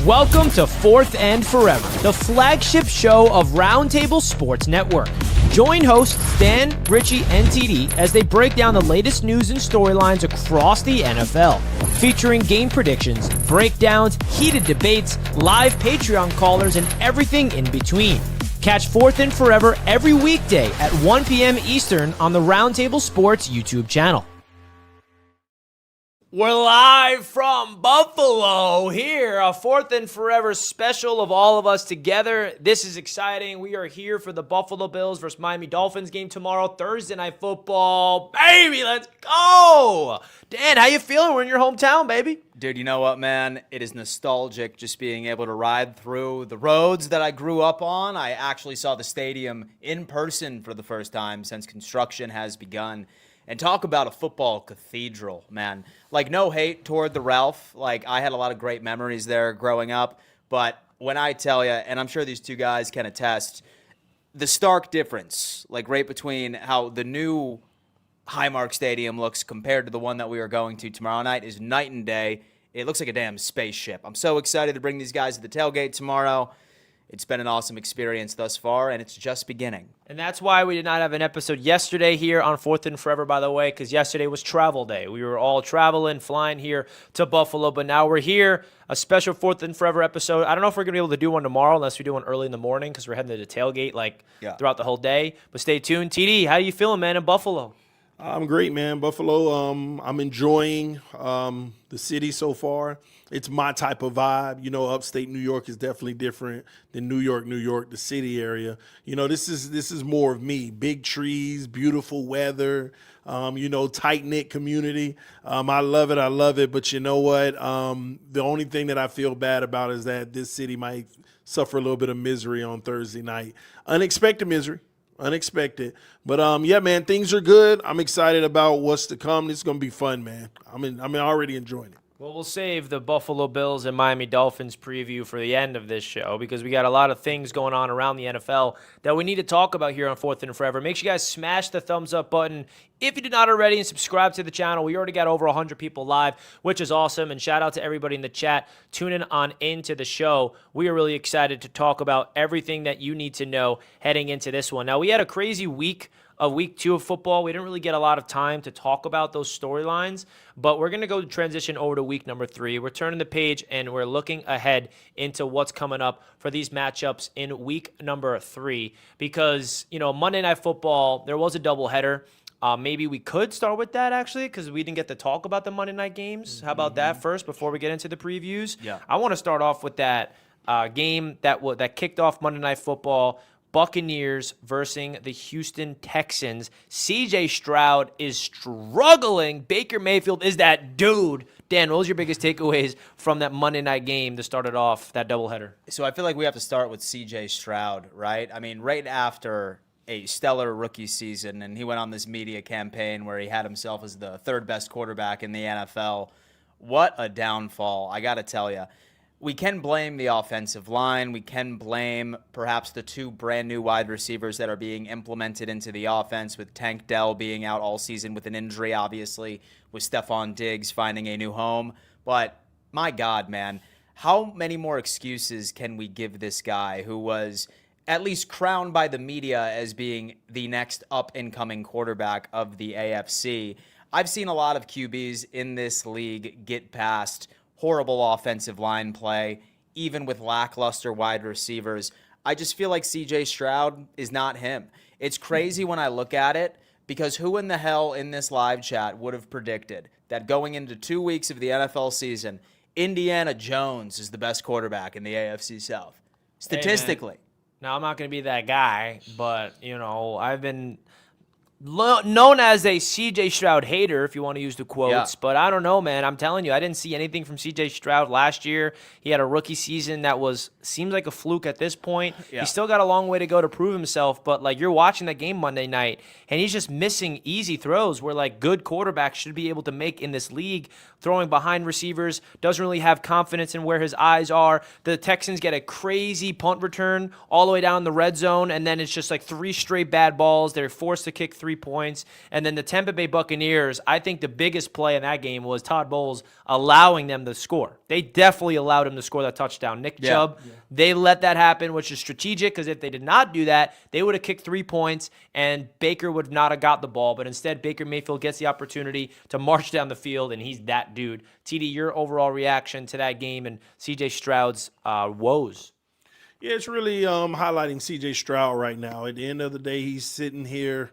Welcome to Fourth and Forever, the flagship show of Roundtable Sports Network. Join hosts Dan, Richie, and TD as they break down the latest news and storylines across the NFL, featuring game predictions, breakdowns, heated debates, live Patreon callers, and everything in between. Catch Fourth and Forever every weekday at 1 p.m. Eastern on the Roundtable Sports YouTube channel. We're live from Buffalo here, a Fourth and Forever special of all of us together. This is exciting. We are here for the Buffalo Bills versus Miami Dolphins game tomorrow, Thursday Night Football. Baby, let's go! Dan, how you feeling? We're in your hometown, baby. Dude, you know what, man? It is nostalgic just being able to ride through the roads that I grew up on. I actually saw the stadium in person for the first time since construction has begun. And talk about a football cathedral, man. Like, no hate toward the Ralph. Like, I had a lot of great memories there growing up. But when I tell you, and I'm sure these two guys can attest, the stark difference, like right between how the new Highmark Stadium looks compared to the one that we are going to tomorrow night is night and day. It looks like a damn spaceship. I'm so excited to bring these guys to the tailgate tomorrow. It's been an awesome experience thus far, and it's just beginning. And that's why we did not have an episode yesterday here on Fourth and Forever, by the way, because yesterday was travel day. We were all traveling, flying here to Buffalo, but now we're here, a special Fourth and Forever episode. I don't know if we're going to be able to do one tomorrow unless we do one early in the morning because we're heading to the tailgate throughout the whole day. But stay tuned. TD, how you feeling, man, in Buffalo? I'm great, man. Buffalo, I'm enjoying the city so far. It's my type of vibe. You know, upstate New York is definitely different than New York, the city area. You know, this is more of me. Big trees, beautiful weather, tight-knit community. I love it. But you know what? The only thing that I feel bad about is that this city might suffer a little bit of misery on Thursday night. Unexpected misery. Unexpected. But, yeah, man, things are good. I'm excited about what's to come. It's going to be fun, man. I'm already enjoying it. Well, we'll save the Buffalo Bills and Miami Dolphins preview for the end of this show because we got a lot of things going on around the NFL that we need to talk about here on Fourth and Forever. Make sure you guys smash the thumbs up button if you did not already and subscribe to the channel. We already got over 100 people live, which is awesome. And shout out to everybody in the chat tuning on into the show. We are really excited to talk about everything that you need to know heading into this one. Now, we had a crazy week of week 2 of football. We didn't really get a lot of time to talk about those storylines, but we're going to go transition over to week number 3. We're turning the page and we're looking ahead into what's coming up for these matchups in week number 3 because, Monday Night Football, there was a doubleheader. Maybe we could start with that, actually, because we didn't get to talk about the Monday night games. How about that first before we get into the previews? Yeah. I want to start off with that game that kicked off Monday Night Football. Buccaneers versus the Houston Texans. CJ Stroud is struggling. Baker Mayfield is that dude. Dan, what was your biggest takeaways from that Monday night game to start it off, that doubleheader? So I feel like we have to start with CJ Stroud, right? I mean, right after a stellar rookie season, and he went on this media campaign where he had himself as the third best quarterback in the NFL. What a downfall, I got to tell you. We can blame the offensive line. We can blame perhaps the 2 brand new wide receivers that are being implemented into the offense, with Tank Dell being out all season with an injury, obviously, with Stephon Diggs finding a new home. But my God, man, how many more excuses can we give this guy who was at least crowned by the media as being the next up-and-coming quarterback of the AFC? I've seen a lot of QBs in this league get past horrible offensive line play, even with lackluster wide receivers. I just feel like CJ Stroud is not him. It's crazy when I look at it because who in the hell in this live chat would have predicted that going into 2 weeks of the NFL season, Indiana Jones is the best quarterback in the AFC South? Statistically. Hey, now, I'm not going to be that guy, but, I've been known as a CJ Stroud hater, if you want to use the quotes, but I don't know, man. I'm telling you, I didn't see anything from CJ Stroud last year. He had a rookie season that seems like a fluke at this point. Yeah. He's still got a long way to go to prove himself, but you're watching that game Monday night, and he's just missing easy throws where good quarterbacks should be able to make in this league. Throwing behind receivers, doesn't really have confidence in where his eyes are. The Texans get a crazy punt return all the way down the red zone, and then it's just 3 straight bad balls. They're forced to kick 3 3 points. And then the Tampa Bay Buccaneers, I think the biggest play in that game was Todd Bowles allowing them to score. They definitely allowed him to score that touchdown. Nick Chubb, they let that happen, which is strategic, because if they did not do that, they would have kicked 3 points and Baker would not have got the ball. But instead, Baker Mayfield gets the opportunity to march down the field, and he's that dude. TD, your overall reaction to that game and CJ Stroud's woes? Yeah, it's really highlighting C.J. Stroud right now. At the end of the day, he's sitting here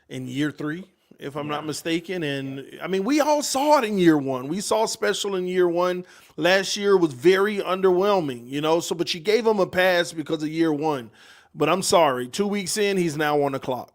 in year 3, if I'm not mistaken. And, I mean, we all saw it in year 1. We saw special in year 1. Last year was very underwhelming, but you gave him a pass because of year 1. But I'm sorry, 2 weeks in, he's now on the clock.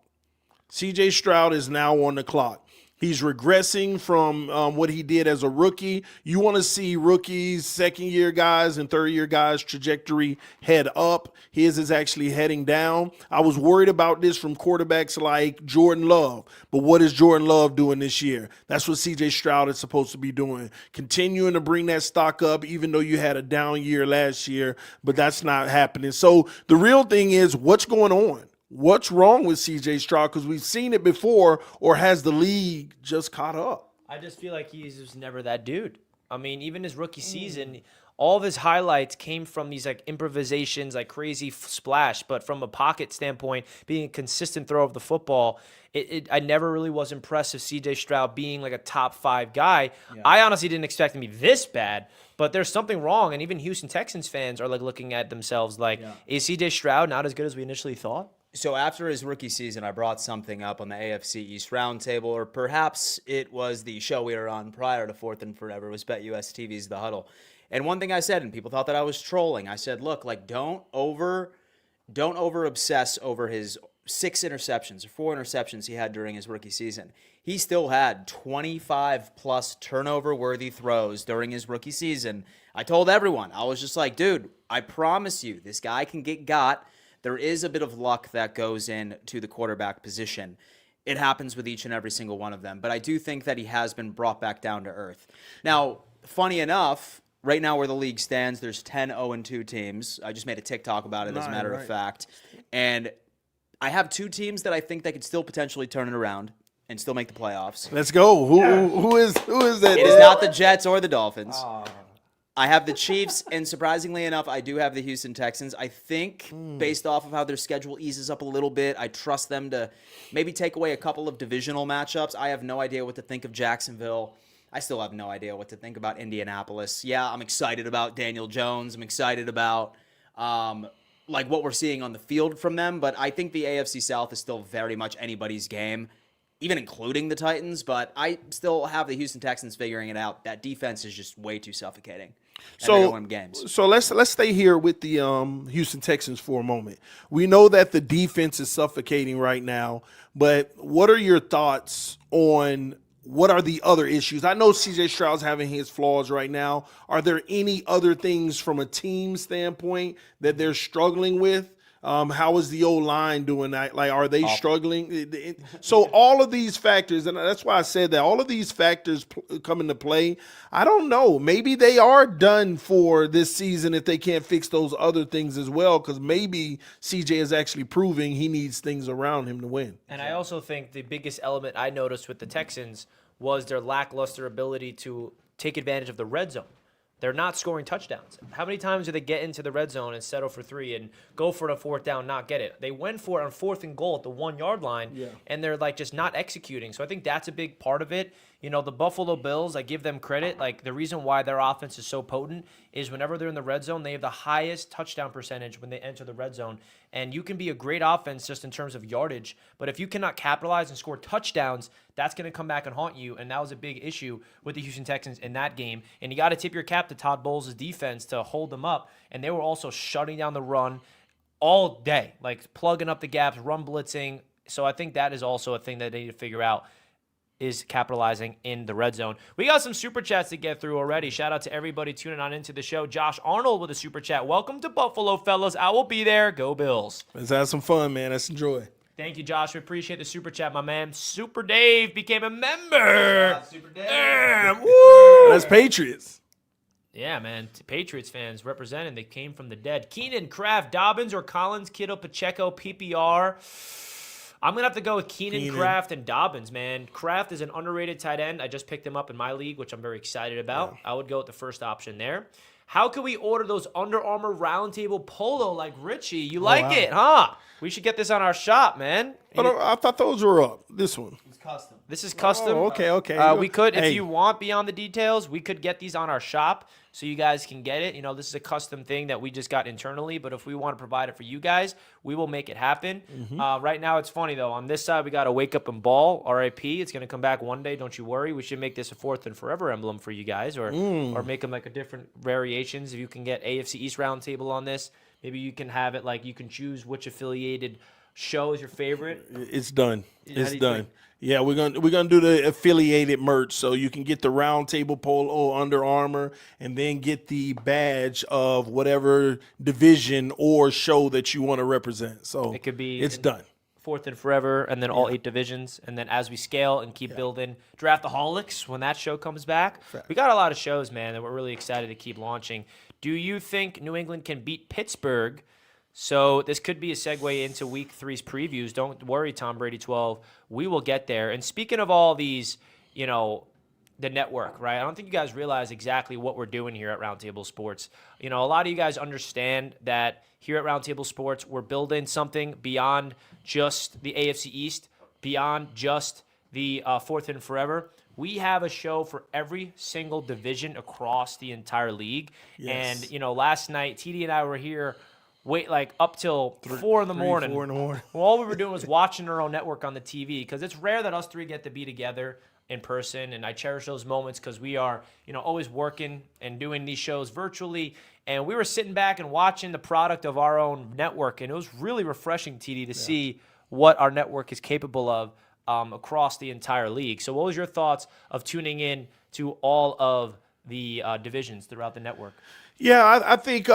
C.J. Stroud is now on the clock. He's regressing from what he did as a rookie. You want to see rookies, second-year guys, and third-year guys' trajectory head up. His is actually heading down. I was worried about this from quarterbacks like Jordan Love. But what is Jordan Love doing this year? That's what C.J. Stroud is supposed to be doing. Continuing to bring that stock up, even though you had a down year last year. But that's not happening. So the real thing is, what's going on? What's wrong with C.J. Stroud? Because we've seen it before, or has the league just caught up? I just feel like he's just never that dude. I mean, even his rookie season, all of his highlights came from these like improvisations, like crazy splash. But from a pocket standpoint, being a consistent throw of the football, I never really was impressed with C.J. Stroud being like a top 5 guy. Yeah. I honestly didn't expect him to be this bad. But there's something wrong, and even Houston Texans fans are like looking at themselves like, is C.J. Stroud not as good as we initially thought? So after his rookie season, I brought something up on the AFC East Roundtable, or perhaps it was the show we were on prior to Fourth and Forever. It was BetUS TV's The Huddle. And one thing I said, and people thought that I was trolling, I said, look, like don't over obsess over his 6 interceptions or 4 interceptions he had during his rookie season. He still had 25-plus turnover-worthy throws during his rookie season. I told everyone, I was just like, dude, I promise you, this guy can get got. There is a bit of luck that goes into the quarterback position. It happens with each and every single one of them. But I do think that he has been brought back down to earth. Now, funny enough, right now where the league stands, there's 10 0-2 teams. I just made a TikTok about it, as a matter of fact. And I have 2 teams that I think they could still potentially turn it around and still make the playoffs. Let's go. Who is that? It is not the Jets or the Dolphins. I have the Chiefs, and surprisingly enough, I do have the Houston Texans. I think, based off of how their schedule eases up a little bit, I trust them to maybe take away a couple of divisional matchups. I have no idea what to think of Jacksonville. I still have no idea what to think about Indianapolis. Yeah, I'm excited about Daniel Jones. I'm excited about like what we're seeing on the field from them, but I think the AFC South is still very much anybody's game, even including the Titans, but I still have the Houston Texans figuring it out. That defense is just way too suffocating. So let's stay here with the Houston Texans for a moment. We know that the defense is suffocating right now, but what are your thoughts on what are the other issues? I know C.J. Stroud's having his flaws right now. Are there any other things from a team standpoint that they're struggling with? How is the O-line doing that? Like, are they struggling? So all of these factors, and that's why I said that, all of these factors come into play. I don't know. Maybe they are done for this season if they can't fix those other things as well, because maybe CJ is actually proving he needs things around him to win. And I also think the biggest element I noticed with the Texans was their lackluster ability to take advantage of the red zone. They're not scoring touchdowns. How many times do they get into the red zone and settle for 3 and go for the 4th down, not get it? They went for it on 4th and goal at the 1-yard line, and they're like just not executing. So I think that's a big part of it. You know, the Buffalo Bills, I give them credit. Like, the reason why their offense is so potent is whenever they're in the red zone, they have the highest touchdown percentage when they enter the red zone. And you can be a great offense just in terms of yardage, but if you cannot capitalize and score touchdowns, that's going to come back and haunt you. And that was a big issue with the Houston Texans in that game. And you got to tip your cap to Todd Bowles' defense to hold them up. And they were also shutting down the run all day, like plugging up the gaps, run blitzing. So I think that is also a thing that they need to figure out, is capitalizing in the red zone. We got some super chats to get through already. Shout out to everybody tuning on into the show. Josh Arnold with a super chat. Welcome to Buffalo, fellas. I will be there. Go Bills. Let's have some fun, man. Let's enjoy. Thank you, Josh. We appreciate the super chat, my man. Super Dave became a member. Super Dave. Damn, woo! That's Patriots. Yeah, man. Patriots fans representing. They came from the dead. Keenan, Kraft, Dobbins, or Collins, Kittle, Pacheco, PPR. I'm going to have to go with Keenan, Kraft, and Dobbins, man. Kraft is an underrated tight end. I just picked him up in my league, which I'm very excited about. Yeah. I would go with the first option there. How can we order those Under Armour Roundtable polo like Richie? You like it, huh? We should get this on our shop, man. I thought those were up. This one. It's custom. This is custom. Oh, okay. We could, if you want beyond the details, we could get these on our shop so you guys can get it. You know, this is a custom thing that we just got internally, but if we want to provide it for you guys, we will make it happen. Right now, it's funny, though. On this side, we got a Wake Up and Ball, RIP. It's going to come back one day. Don't you worry. We should make this a fourth and forever emblem for you guys or make them like a different variations. If you can get AFC East Roundtable on this, maybe you can have it like you can choose which affiliated show is your favorite. It's done. It's done. Think? Yeah, we're gonna do the affiliated merch, so you can get the Roundtable polo Under Armour, and then get the badge of whatever division or show that you want to represent. So it could be it's done. Fourth and forever, and then all 8 divisions, and then as we scale and keep building, Draftaholics when that show comes back. We got a lot of shows, man, that we're really excited to keep launching. Do you think New England can beat Pittsburgh? So this could be a segue into Week 3's previews. Don't worry, Tom Brady 12. We will get there. And speaking of all these, you know, the network, right? I don't think you guys realize exactly what we're doing here at Roundtable Sports. You know, a lot of you guys understand that here at Roundtable Sports, we're building something beyond just the AFC East, beyond just the fourth and forever. We have a show for every single division across the entire league. Yes. And, you know, last night, TD and I were here up till 4 in the morning. 4 in the morning. Well, all we were doing was watching our own network on the TV because it's rare that us three get to be together in person, and I cherish those moments because we are, you know, always working and doing these shows virtually, and we were sitting back and watching the product of our own network, and it was really refreshing, TD, to see what our network is capable of across the entire league. So what was your thoughts of tuning in to all of the divisions throughout the network? Yeah, I think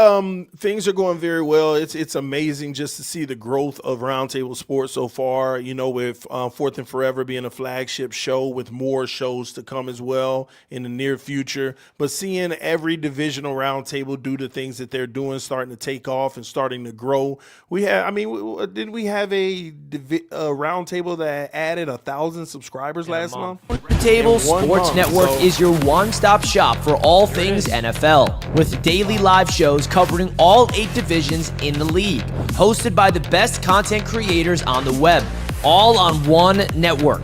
things are going very well. It's amazing just to see the growth of Roundtable Sports so far, you know, with Fourth and Forever being a flagship show with more shows to come as well in the near future. But seeing every divisional Roundtable do the things that they're doing, starting to take off and starting to grow. Didn't we have a Roundtable that added 1,000 subscribers last month? Roundtable Sports Network is your one-stop shop for all things NFL, with daily live shows covering all 8 divisions in the league, hosted by the best content creators on the web, all on one network.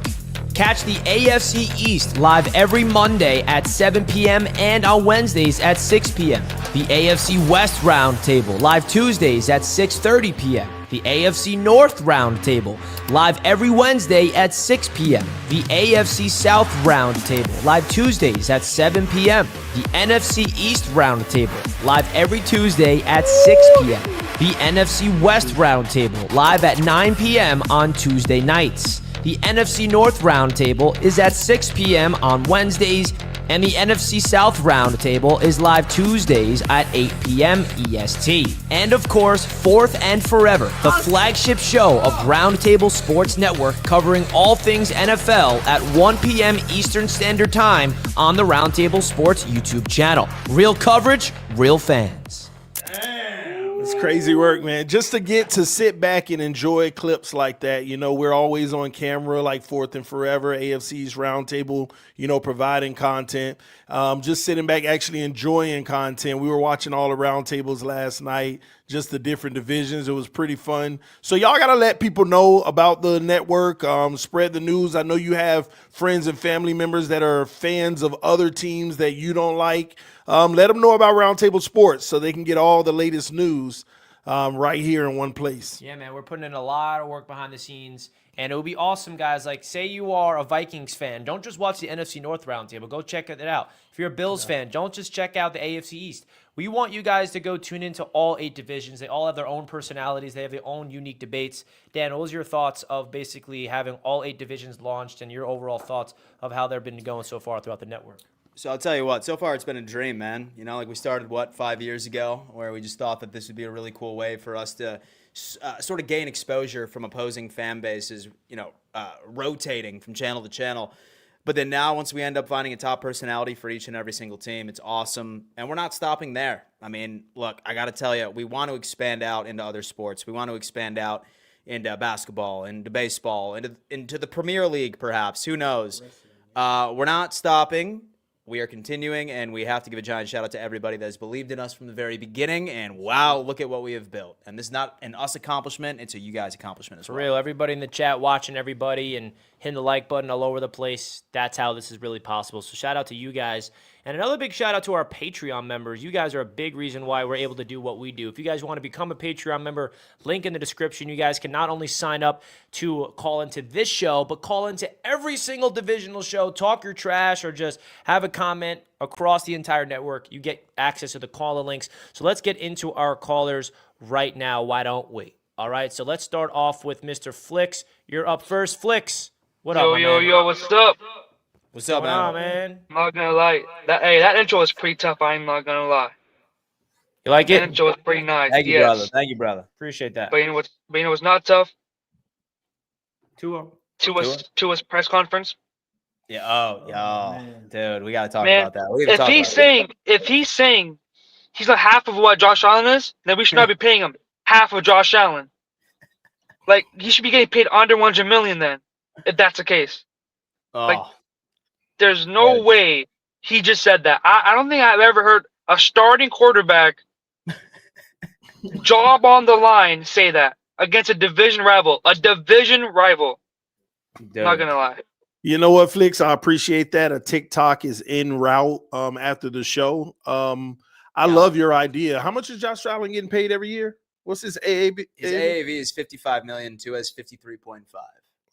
Catch the AFC East live every Monday at 7 p.m. and on Wednesdays at 6 p.m. The AFC West Roundtable live Tuesdays at 6:30 p.m. The AFC North Roundtable live every Wednesday at 6 p.m. The AFC South Roundtable live Tuesdays at 7 p.m. The NFC East Roundtable live every Tuesday at 6 p.m. The NFC West Roundtable live at 9 p.m. on Tuesday nights. The NFC North Roundtable is at 6 p.m. on Wednesdays, and the NFC South Roundtable is live Tuesdays at 8 p.m. EST. And of course, Fourth and Forever, the flagship show of Roundtable Sports Network, covering all things NFL at 1 p.m. Eastern Standard Time on the Roundtable Sports YouTube channel. Real coverage, real fans. It's crazy work, man. Just to get to sit back and enjoy clips like that. You know, we're always on camera like Fourth and Forever, AFC's Roundtable, you know, providing content. Just sitting back, actually enjoying content. We were watching all the Roundtables last night, just the different divisions. It was pretty fun. So y'all got to let people know about the network, spread the news. I know you have friends and family members that are fans of other teams that you don't like. Let them know about Roundtable Sports so they can get all the latest news right here in one place. Yeah, man, we're putting in a lot of work behind the scenes, and it would be awesome, guys. Like, say you are a Vikings fan. Don't just watch the NFC North Roundtable. Go check it out. If you're a Bills fan, don't just check out the AFC East. We want you guys to go tune into all 8 divisions. They all have their own personalities. They have their own unique debates. Dan, what was your thoughts of basically having all 8 divisions launched and your overall thoughts of how they've been going so far throughout the network? So I'll tell you what, so far it's been a dream, man. You know, like we started, 5 years ago, where we just thought that this would be a really cool way for us to sort of gain exposure from opposing fan bases, you know, rotating from channel to channel. But then now, once we end up finding a top personality for each and every single team, it's awesome. And we're not stopping there. I mean, look, I got to tell you, we want to expand out into other sports. We want to expand out into basketball, into baseball, into the Premier League, perhaps. Who knows? We're not stopping. We are continuing, and we have to give a giant shout out to everybody that has believed in us from the very beginning. And wow, look at what we have built. And this is not an us accomplishment; it's a you guys accomplishment as well. For real, everybody in the chat watching everybody and hitting the like button all over the place. That's how this is really possible. So shout out to you guys. And another big shout out to our Patreon members. You guys are a big reason why we're able to do what we do. If you guys want to become a Patreon member, link in the description. You guys can not only sign up to call into this show, but call into every single divisional show, talk your trash, or just have a comment across the entire network. You get access to the caller links. So let's get into our callers right now. Why don't we? All right, so let's start off with Mr. Flicks. You're up first. Flicks, what up, my man? Yo, what's up? What's up, man? I'm not gonna lie. That intro was pretty tough. I'm not gonna lie. You like That it? intro was pretty nice. Thank you, yes. brother. Thank you, brother. Appreciate that. But you know what's not tough? Tua. Tua's press conference. Yeah. Dude, we gotta talk Man, about that. We gotta if talk he's about saying he's not half of what Josh Allen is, then we should not be paying him half of Josh Allen. Like, he should be getting paid under $100 million then, if that's the case. it. like, There's no way he just said that. I don't think I've ever heard a starting quarterback job on the line say that against a division rival. Dude. Not gonna lie. You know what, Flicks? I appreciate that. A TikTok is en route after the show. I love your idea. How much is Josh Allen getting paid every year? What's his AAV? His AAV is $55 million. Tua is 53.5.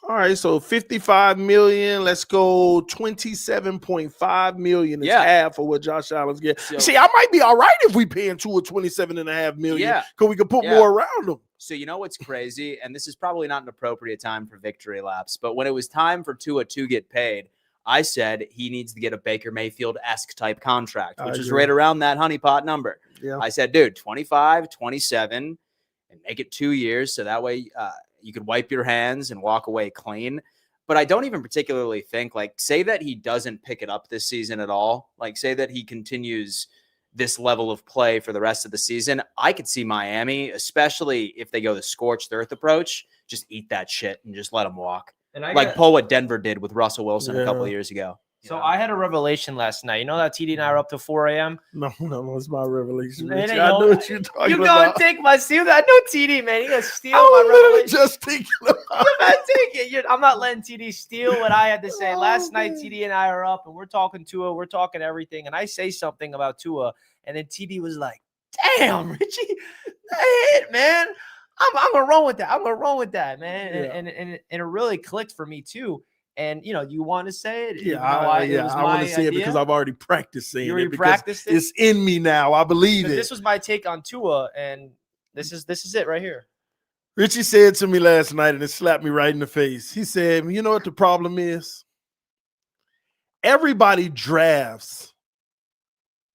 All right, so 55 million. Let's go 27.5 million is half of what Josh Allen's getting. So, see, I might be all right if we paying Tua 27.5 million because we could put more around him. So you know what's crazy, and this is probably not an appropriate time for victory laps, but when it was time for Tua to get paid, I said he needs to get a Baker Mayfield-esque type contract, which is right around that honeypot number. Yeah. I said, dude, 25, 27, and make it 2 years so that way you could wipe your hands and walk away clean. But I don't even particularly think, like, say that he doesn't pick it up this season at all. Like, say that he continues this level of play for the rest of the season. I could see Miami, especially if they go the scorched earth approach, just eat that shit and just let them walk. And pull what Denver did with Russell Wilson a couple of years ago. So I had a revelation last night. You know that TD and I were up till 4 a.m.? No, it's my revelation. Man, I know what you're talking you about. gonna take my steal? I know TD, man. You gonna steal I my was literally revelation? just thinking about You gotta take it. I'm not letting TD steal what I had to say. Last night, TD and I are up, and we're talking Tua. We're talking everything, and I say something about Tua, and then TD was like, "Damn, Richie, that hit, man. I'm gonna run with that. I'm gonna run with that, man." And it really clicked for me too. And you want to say it? Yeah, I want to say it because I've already practiced saying you it. already Because practiced it? it's in me now. I believe it. This was my take on Tua, and this is it right here. Richie said to me last night, and it slapped me right in the face. He said, "You know what the problem is? Everybody drafts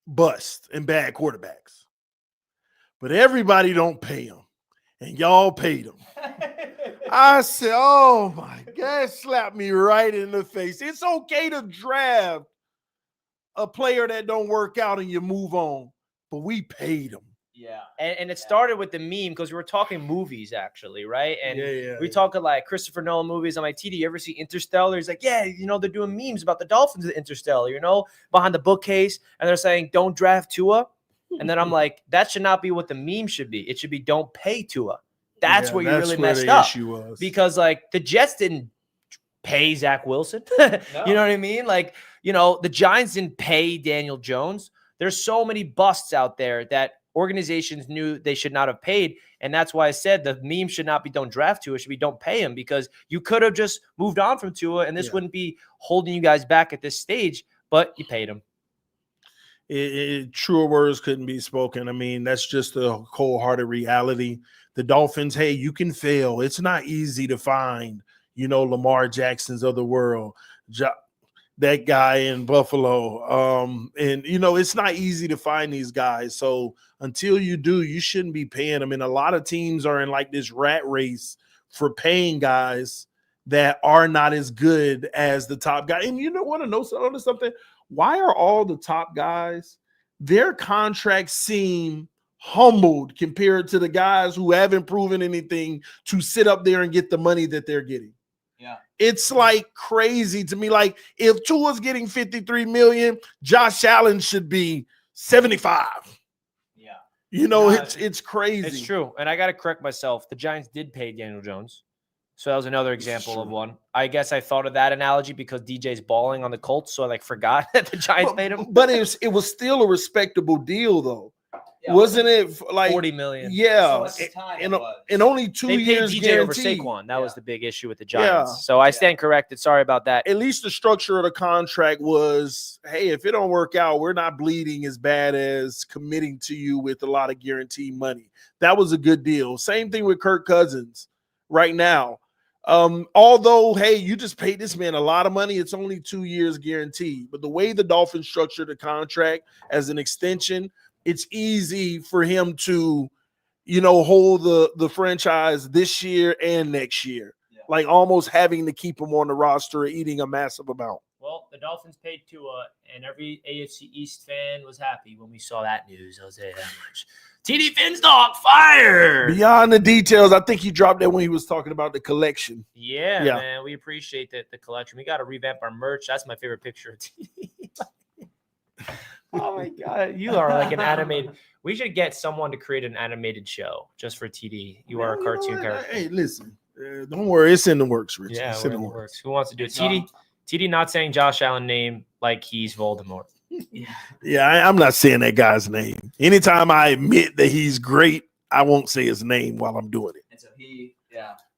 bust and bad quarterbacks, but everybody don't pay them, and y'all paid them." I said, "Oh my God," it slapped me right in the face. It's okay to draft a player that don't work out and you move on, but we paid them. Yeah, and it started with the meme because we were talking movies actually, right? And we talking like Christopher Nolan movies. I'm like, TD, you ever see Interstellar? He's like, yeah, they're doing memes about the Dolphins in Interstellar, behind the bookcase, and they're saying don't draft Tua, and then I'm like, that should not be what the meme should be. It should be don't pay Tua. That's where you really messed up. Because like the Jets didn't pay Zach Wilson. No. You know what I mean? Like, the Giants didn't pay Daniel Jones. There's so many busts out there that organizations knew they should not have paid. And that's why I said the meme should not be don't draft Tua, it should be don't pay him, because you could have just moved on from Tua and this wouldn't be holding you guys back at this stage, but you paid him. Truer words couldn't be spoken. I mean, that's just a cold-hearted reality. The Dolphins, hey, you can fail. It's not easy to find, Lamar Jacksons of the world, that guy in Buffalo. And it's not easy to find these guys. So until you do, you shouldn't be paying them. And a lot of teams are in like this rat race for paying guys that are not as good as the top guy. And want to know something? Why are all the top guys, their contracts seem humbled compared to the guys who haven't proven anything to sit up there and get the money that they're getting. Yeah. It's like crazy to me. Like if Tua's getting 53 million, Josh Allen should be 75. Yeah. You know, No, it's crazy. It's true. And I got to correct myself. The Giants did pay Daniel Jones. So that was another example of one. I guess I thought of that analogy because DJ's balling on the Colts, so I forgot that the Giants paid him. But it was still a respectable deal, though. Yeah, wasn't it like $40 million? Yeah, and only 2 they years paid DJ guaranteed. over Saquon. That was the big issue with the Giants. So I stand corrected. Sorry about that. At least the structure of the contract was, hey, if it don't work out, we're not bleeding as bad as committing to you with a lot of guaranteed money. That was a good deal. Same thing with Kirk Cousins right now. Although, hey, you just paid this man a lot of money, it's only 2 years guaranteed. But the way the Dolphins structured the contract as an extension, it's easy for him to, hold the franchise this year and next year, like almost having to keep him on the roster, eating a massive amount. Well, the Dolphins paid Tua, and every AFC East fan was happy when we saw that news. I'll say that much. TD Finstock fired. Beyond the details, I think he dropped that when he was talking about the collection. Yeah. Man, we appreciate the collection. We got to revamp our merch. That's my favorite picture of TD. Oh my God, you are like an animated. We should get someone to create an animated show just for TD. You are a cartoon character. Hey, listen, don't worry, it's in the works, Rich. Yeah, it's in the works. Who wants to do it? TD not saying Josh Allen name like he's Voldemort. Yeah, I'm not saying that guy's name. Anytime I admit that he's great, I won't say his name while I'm doing it. And so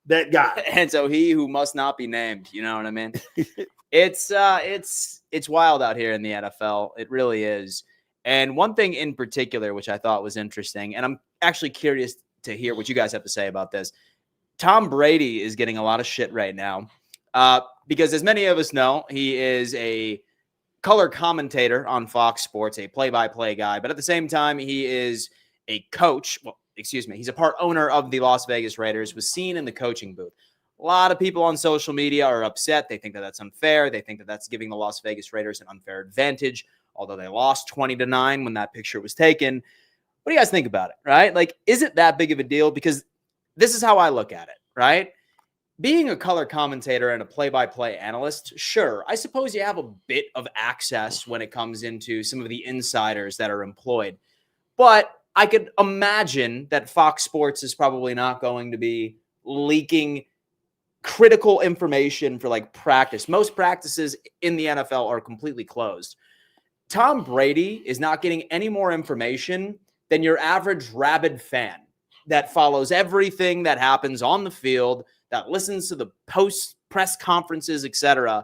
that guy. And so he who must not be named, you know what I mean? It's wild out here in the NFL. It really is. And one thing in particular, which I thought was interesting, and I'm actually curious to hear what you guys have to say about this. Tom Brady is getting a lot of shit right now because, as many of us know, he is a color commentator on Fox Sports, a play-by-play guy. But at the same time, he is a coach. Well, excuse me. He's a part owner of the Las Vegas Raiders, was seen in the coaching booth. A lot of people on social media are upset. They think that that's unfair. They think that that's giving the Las Vegas Raiders an unfair advantage, although they lost 20-9 when that picture was taken. What do you guys think about it, right? Like, is it that big of a deal? Because this is how I look at it, right? Being a color commentator and a play-by-play analyst, sure, I suppose you have a bit of access when it comes into some of the insiders that are employed. But I could imagine that Fox Sports is probably not going to be leaking critical information for practice. Most practices in the NFL are completely closed. Tom Brady is not getting any more information than your average rabid fan that follows everything that happens on the field, that listens to the post press conferences, etc.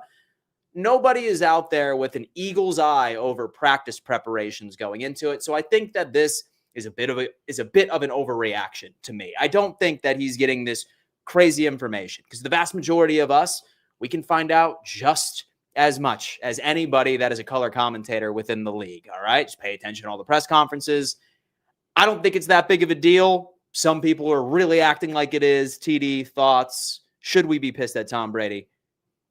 Nobody is out there with an eagle's eye over practice preparations going into it. So I think that this is a bit of an overreaction to me. I don't think that he's getting this crazy information because the vast majority of us, we can find out just as much as anybody that is a color commentator within the league. All right. Just pay attention to all the press conferences. I don't think it's that big of a deal. Some people are really acting like it is. TD, thoughts? Should we be pissed at Tom Brady?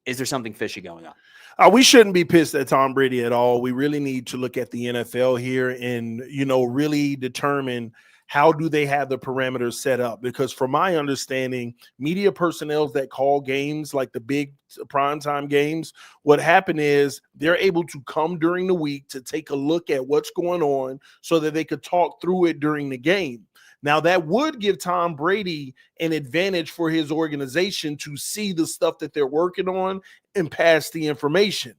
Is there something fishy going on? We shouldn't be pissed at Tom Brady at all. We really need to look at the NFL here and, really determine how do they have the parameters set up? Because from my understanding, media personnel that call games like the big primetime games, what happened is they're able to come during the week to take a look at what's going on so that they could talk through it during the game. Now, that would give Tom Brady an advantage for his organization to see the stuff that they're working on and pass the information.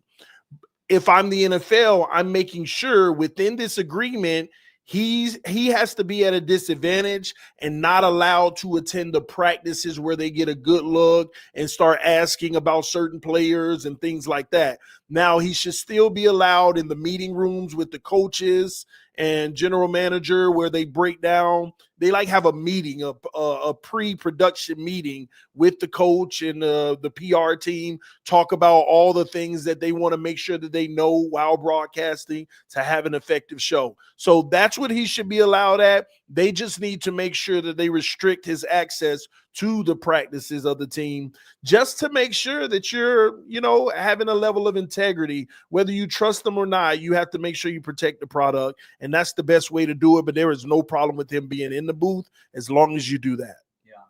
If I'm the NFL, I'm making sure within this agreement, he has to be at a disadvantage and not allowed to attend the practices where they get a good look and start asking about certain players and things like that. Now, he should still be allowed in the meeting rooms with the coaches and general manager where they break down. They have a meeting, a pre-production meeting with the coach and the PR team, talk about all the things that they want to make sure that they know while broadcasting to have an effective show. So that's what he should be allowed at. They just need to make sure that they restrict his access to the practices of the team, just to make sure that you're, having a level of integrity. Whether you trust them or not, you have to make sure you protect the product, and that's the best way to do it. But there is no problem with him being in the booth as long as you do that.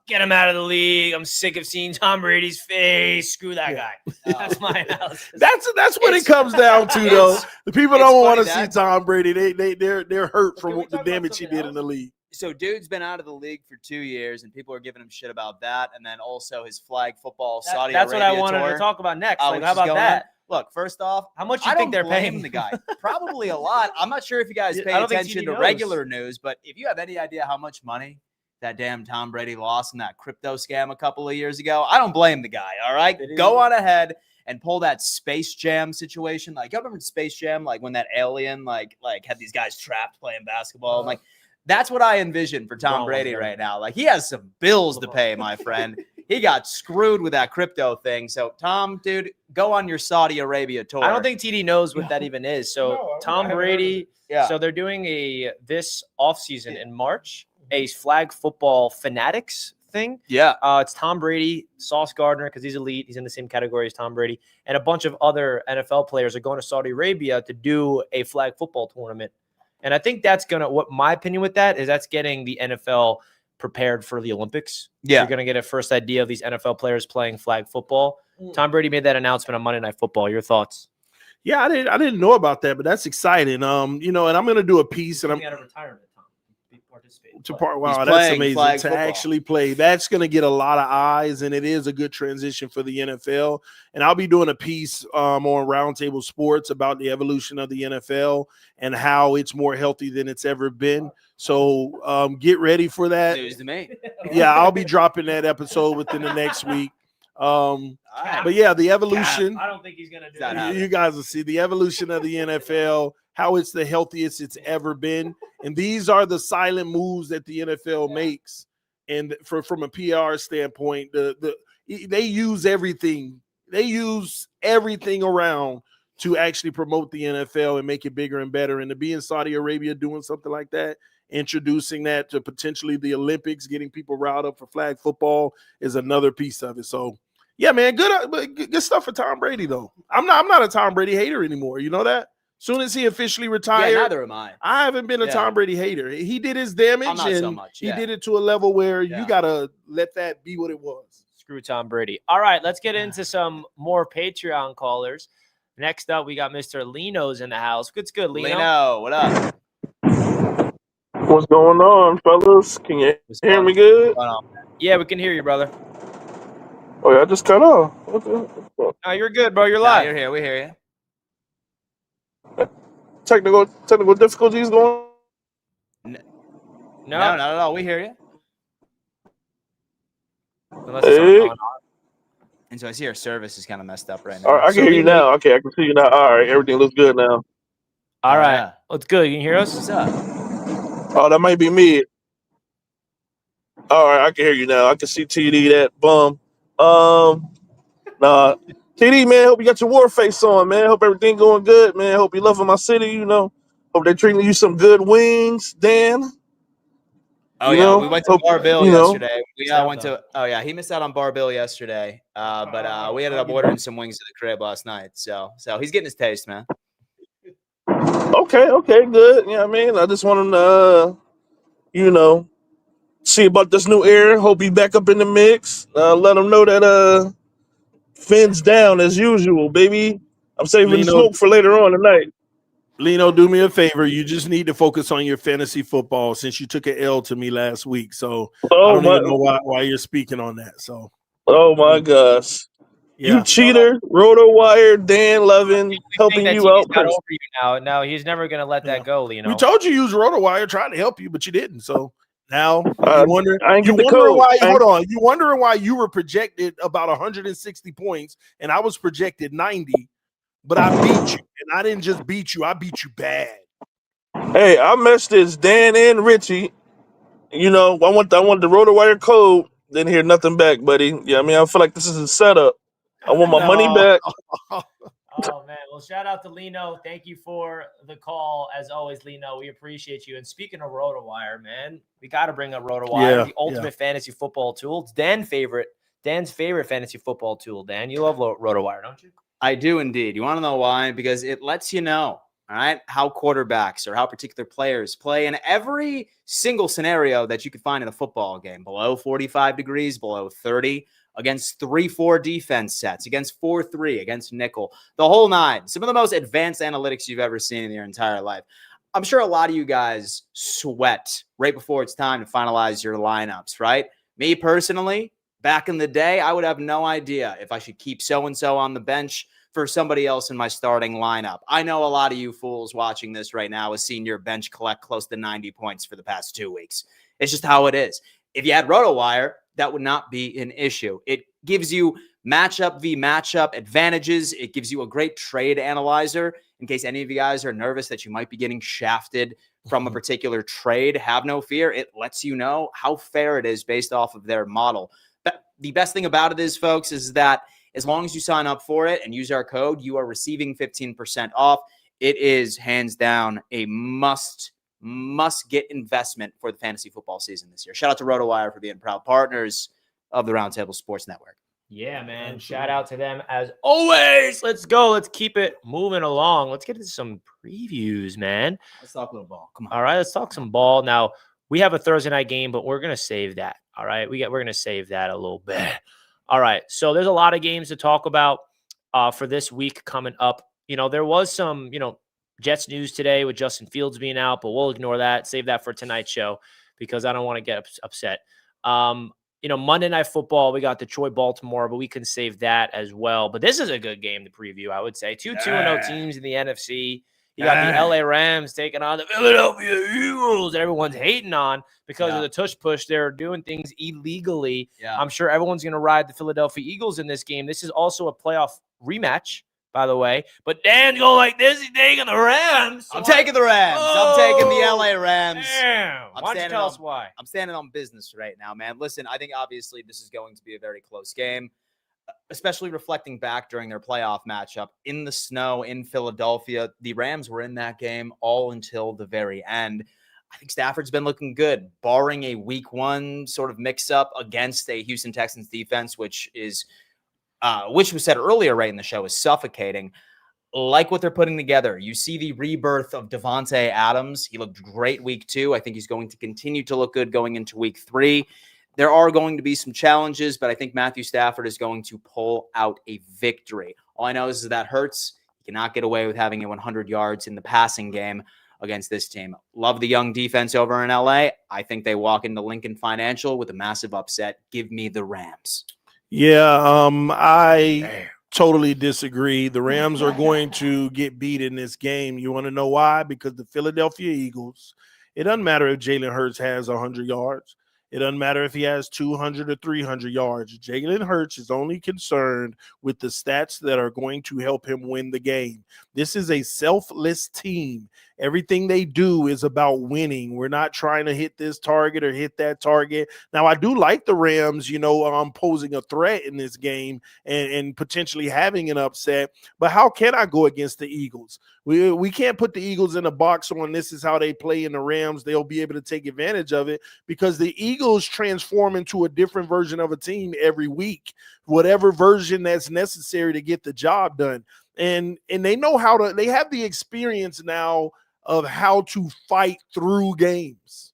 Get him out of the league. I'm sick of seeing Tom Brady's face. Screw that guy. That's my analysis. That's what it comes down to, though. The people don't want to see Tom Brady. They're hurt from the damage he did in the league. So dude's been out of the league for 2 years, and people are giving him shit about that. And then also his flag football Saudi Arabia That's what I wanted tour, to talk about next. how about that? Look, first off, how much I you think don't they're blame paying the guy? Probably a lot. I'm not sure if you guys pay attention to regular news, but if you have any idea how much money that damn Tom Brady lost in that crypto scam a couple of years ago, I don't blame the guy. All right, go on ahead and pull that Space Jam situation. Like, you remember Space Jam, like when that alien like had these guys trapped playing basketball? Like, that's what I envision for Tom Brady right now. Like, he has some bills to pay, my friend. He got screwed with that crypto thing. So, Tom, dude, go on your Saudi Arabia tour. I don't think TD knows what that even is. So, Tom Brady. So they're doing this offseason in March, a flag football fanatics thing. Yeah. It's Tom Brady, Sauce Gardner, because he's elite. He's in the same category as Tom Brady. And a bunch of other NFL players are going to Saudi Arabia to do a flag football tournament. And I think that's what my opinion with that is, that's getting the NFL prepared for the Olympics. Yeah. You're going to get a first idea of these NFL players playing flag football. Tom Brady made that announcement on Monday Night Football. Your thoughts? Yeah, I didn't know about that, but that's exciting. And I'm going to do a piece, and I'm out of retirement. Wow, that's amazing to actually play. That's going to get a lot of eyes, and it is a good transition for the NFL. And I'll be doing a piece on Roundtable Sports about the evolution of the NFL and how it's more healthy than it's ever been. So get ready for that. News to me. Yeah, I'll be dropping that episode within the next week. But yeah, the evolution. I don't think he's going to do that. You guys will see the evolution of the NFL, how it's the healthiest it's ever been. And these are the silent moves that the NFL makes. And from a PR standpoint, they use everything. They use everything around to actually promote the NFL and make it bigger and better. And to be in Saudi Arabia doing something like that, introducing that to potentially the Olympics, getting people riled up for flag football is another piece of it. So, yeah, man, good stuff for Tom Brady, though. I'm not a Tom Brady hater anymore. You know that? Soon as he officially retired, neither am I. I haven't been a Tom Brady hater. He did his damage, and so much. He did it to a level where you gotta let that be what it was. Screw Tom Brady. All right, let's get into some more Patreon callers. Next up, we got Mr. Lino's in the house. It's good, Lino. Lino, what up? What's going on, fellas? Can you hear me good? Yeah, we can hear you, brother. Oh, yeah, I just cut off. No, you're good, bro. You're live. You're here. We hear you. Technical difficulties going on? No, not at all. We hear you. Unless it's on. And so I see our service is kind of messed up right now. All right, I can hear you now. Okay, I can see you now. All right, everything looks good now. All right. It's good. You can hear us? What's up? Oh, that might be me. All right, I can hear you now. I can see TD, that bum. Nah. TD, man, hope you got your war face on, man. Hope everything going good, man. Hope you loving my city, Hope they're treating you some good wings, Dan. Oh, yeah, we went to Bar Bill yesterday. He missed out on Bar Bill yesterday. But we ended up ordering some wings at the crib last night. So he's getting his taste, man. Okay, good. Yeah, I just want him to, see about this new era. Hope he's back up in the mix. Let him know that Finn's down as usual, baby. I'm saving the smoke for later on tonight. Lino, do me a favor. You just need to focus on your fantasy football since you took an L to me last week. So I don't even know why you're speaking on that. So. Oh, my gosh. Yeah. You cheater, RotoWire, Dan Levin, helping you out. Got over you now. No, he's never going to let that go, Lino. We told you use RotoWire, trying to help you, but you didn't. So now you wondering why you were projected about 160 points and I was projected 90, but I beat you. And I didn't just beat you, I beat you bad. Hey, I messaged Dan and Richie. I want the RotoWire code. Didn't hear nothing back, buddy. Yeah, I feel like this is a setup. I want my money back. Oh, man. Well, shout out to Lino. Thank you for the call. As always, Lino, we appreciate you. And speaking of RotoWire, man, we got to bring up RotoWire, the ultimate fantasy football tool. It's Dan's favorite fantasy football tool. Dan, you love RotoWire, don't you? I do indeed. You want to know why? Because it lets you know, all right, how quarterbacks or how particular players play in every single scenario that you could find in a football game. Below 45 degrees, below 30, against 3-4 defense sets, against 4-3, against nickel, the whole nine. Some of the most advanced analytics you've ever seen in your entire life. I'm sure a lot of you guys sweat right before it's time to finalize your lineups, right? Me personally, back in the day, I would have no idea if I should keep so-and-so on the bench for somebody else in my starting lineup. I know a lot of you fools watching this right now have seen your bench collect close to 90 points for the past 2 weeks. It's just how it is. If you had RotoWire, that would not be an issue. It gives you matchup v matchup advantages. It gives you a great trade analyzer in case any of you guys are nervous that you might be getting shafted from a particular trade. Have no fear. It lets you know how fair it is based off of their model. But the best thing about it is, folks, is that as long as you sign up for it and use our code, you are receiving 15% off. It is hands down a must get investment for the fantasy football season this year. Shout out to RotoWire for being proud partners of the Roundtable Sports Network. Yeah, man. Shout out to them as always. Let's go. Let's keep it moving along. Let's get into some previews, man. Let's talk a little ball. Come on. All right, let's talk some ball. Now, we have a Thursday night game, but we're going to save that. All right, we're going to save that a little bit. All right, so there's a lot of games to talk about for this week coming up. You know, there was some, Jets news today with Justin Fields being out, but we'll ignore that. Save that for tonight's show because I don't want to get upset. Monday Night Football, we got Detroit-Baltimore, but we can save that as well. But this is a good game to preview, I would say. 2-2-0 teams in the NFC. You got the LA Rams taking on the Philadelphia Eagles that everyone's hating on because of the tush push. They're doing things illegally. Yeah. I'm sure everyone's going to ride the Philadelphia Eagles in this game. This is also a playoff rematch, by the way. But Dan's going like this. He's taking the Rams. I'm taking the Rams. I'm taking the LA Rams. Damn. Why don't you tell us why? I'm standing on business right now, man. Listen, I think obviously this is going to be a very close game, especially reflecting back during their playoff matchup in the snow in Philadelphia. The Rams were in that game all until the very end. I think Stafford's been looking good, barring a week one sort of mix-up against a Houston Texans defense, which was said earlier right in the show, is suffocating. Like what they're putting together. You see the rebirth of Devontae Adams. He looked great week 2. I think he's going to continue to look good going into week 3. There are going to be some challenges, but I think Matthew Stafford is going to pull out a victory. All I know is that Hurts cannot get away with having 100 yards in the passing game against this team. Love the young defense over in LA. I think they walk into Lincoln Financial with a massive upset. Give me the Rams. Yeah, I totally disagree. The Rams are going to get beat in this game. You want to know why? Because the Philadelphia Eagles, it doesn't matter if Jalen Hurts has 100 yards. It doesn't matter if he has 200 or 300 yards. Jalen Hurts is only concerned with the stats that are going to help him win the game. This is a selfless team. Everything they do is about winning. We're not trying to hit this target or hit that target. Now, I do like the Rams, posing a threat in this game and potentially having an upset. But how can I go against the Eagles? We can't put the Eagles in a box on this is how they play in the Rams. They'll be able to take advantage of it because the Eagles transform into a different version of a team every week, whatever version that's necessary to get the job done. And they know they have the experience now of how to fight through games,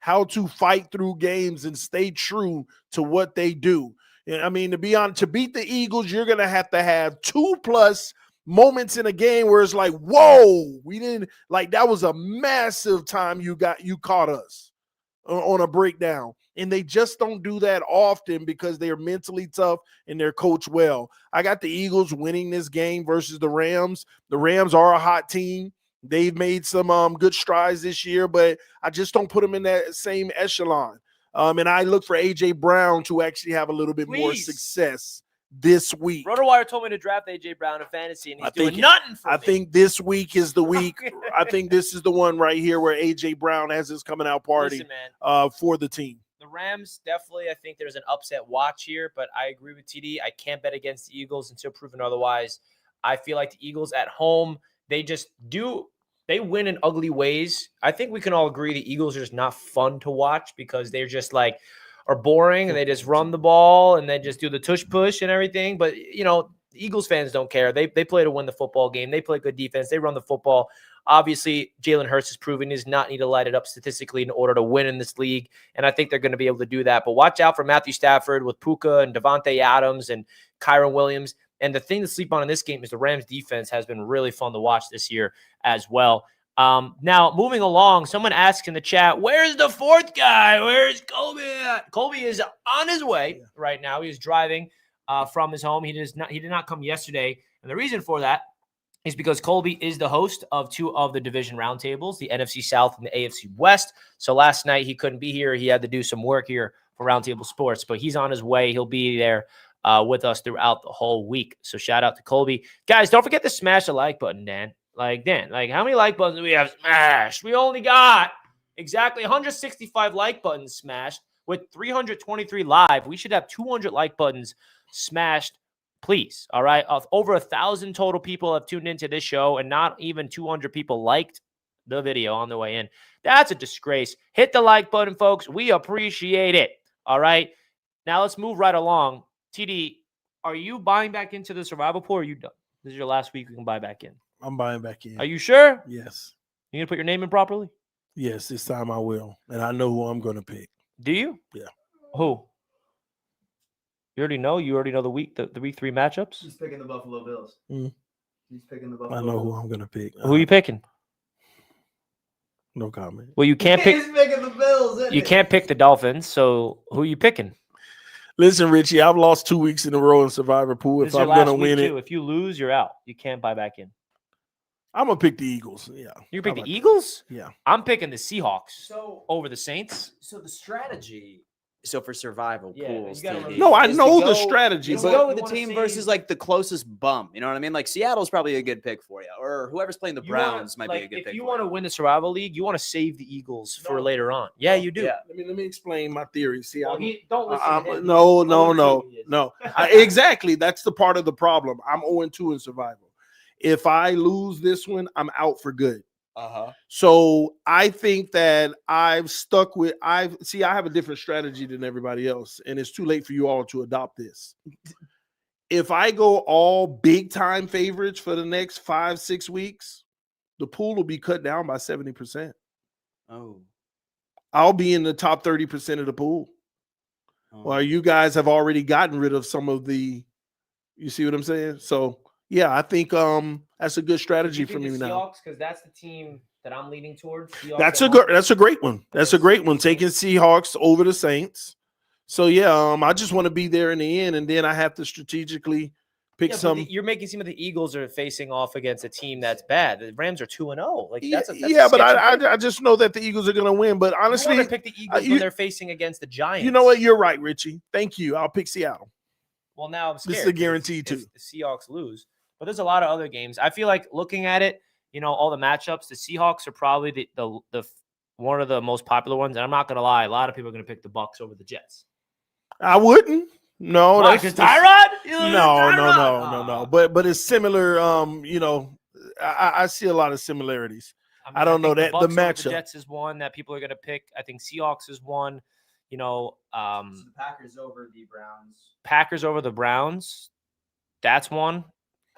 and stay true to what they do. I mean, to beat the Eagles, you're going to have 2+ moments in a game where it's like, whoa, we didn't like that was a massive time you caught us on a breakdown. And they just don't do that often because they're mentally tough and they're coached well. I got the Eagles winning this game versus the Rams. The Rams are a hot team. They've made some good strides this year, but I just don't put them in that same echelon. And I look for A.J. Brown to actually have a little bit more success this week. RotoWire told me to draft A.J. Brown in fantasy, and he's doing nothing for me. I think this week is the week. I think this is the one right here where A.J. Brown has his coming out party. Listen, man, for the team. The Rams, definitely, I think there's an upset watch here, but I agree with TD. I can't bet against the Eagles until proven otherwise. I feel like the Eagles at home, they win in ugly ways. I think we can all agree the Eagles are just not fun to watch because they're just like are boring and they just run the ball and they just do the tush push and everything. But, Eagles fans don't care. They play to win the football game. They play good defense. They run the football. Obviously, Jalen Hurts is proving he does not need to light it up statistically in order to win in this league, and I think they're going to be able to do that. But watch out for Matthew Stafford with Puka and Devontae Adams and Kyron Williams. And the thing to sleep on in this game is the Rams defense has been really fun to watch this year as well. Now, moving along, someone asked in the chat, where's the fourth guy? Where's Colby at? Colby is on his way right now. He is driving from his home. He did not come yesterday. And the reason for that is because Colby is the host of two of the division roundtables, the NFC South and the AFC West. So last night he couldn't be here. He had to do some work here for Roundtable Sports, but he's on his way. He'll be there with us throughout the whole week. So shout out to Colby. Guys, don't forget to smash the like button, Dan. Dan, how many like buttons do we have smashed? We only got exactly 165 like buttons smashed with 323 live. We should have 200 like buttons smashed, please. All right. Over 1,000 total people have tuned into this show, and not even 200 people liked the video on the way in. That's a disgrace. Hit the like button, folks. We appreciate it. All right. Now let's move right along. TD, are you buying back into the survival pool, or are you done? This is your last week you can buy back in. I'm buying back in. Are you sure? Yes. You gonna put your name in properly? Yes, this time I will. And I know who I'm going to pick. Do you? Yeah. Who? You already know? You already know the week 3 matchups? He's picking the Buffalo Bills. Mm. He's picking the Buffalo I know Bills. who I'm going to pick. Who are you picking? No comment. Well, you can't pick. He's picking the Bills. You can't pick the Dolphins. So who are you picking? Listen, Richie, I've lost 2 weeks in a row in Survivor Pool. This If is your I'm going to last win week, it, too. If you lose, you're out. You can't buy back in. I'm going to pick the Eagles. Yeah. You pick How the about Eagles? that? Yeah. I'm picking the Seahawks So over the Saints. the strategy. So for survival Yeah, pools, you gotta TD, remember- No, I is to know the go- strategy, is but to go with you the wanna team see- versus like the closest bump. You know what I mean? Like Seattle's probably a good pick for you, or whoever's playing the Browns might be a good pick. If you for want to win the survival league, you want to save the Eagles for No. later on. Yeah, you do. Yeah. let me explain my theory. See, Well, don't listen to him. No. Exactly. That's the part of the problem. I'm 0-2 in survival. If I lose this one, I'm out for good. So I think that I've stuck with I have a different strategy than everybody else, and it's too late for you all to adopt this. If I go all big time favorites for the next 5-6 weeks, the pool will be cut down by 70%. Oh. I'll be in the top 30% of the pool. Well, you guys have already gotten rid of some of the, you see what I'm saying? So yeah, I think that's a good strategy for me now. Seahawks, because that's the team that I'm leaning towards. Seahawks That's at a home. good. That's a great one. That's a great one. Taking Seahawks over the Saints. So yeah, I just want to be there in the end, and then I have to strategically pick Yeah, some. but you're making it seem that the Eagles are facing off against a team that's bad. The Rams are 2-0. Like that's a yeah, but sketchy pick. I just know that the Eagles are going to win. But You honestly, want to pick the Eagles when they're facing against the Giants. you know what? You're right, Richie. Thank you. I'll pick Seattle. Well, now I'm scared. This is a guarantee if too. the Seahawks lose. But there's a lot of other games. I feel like looking at it, all the matchups, the Seahawks are probably the one of the most popular ones. And I'm not going to lie, a lot of people are going to pick the Bucs over the Jets. I wouldn't. No, Why? that's 'Cause Tyrod? No. But it's similar. I see a lot of similarities. I don't know think that the Bucs over matchup. The Jets is one that people are going to pick. I think Seahawks is one. The Packers over the Browns. Packers over the Browns. That's one.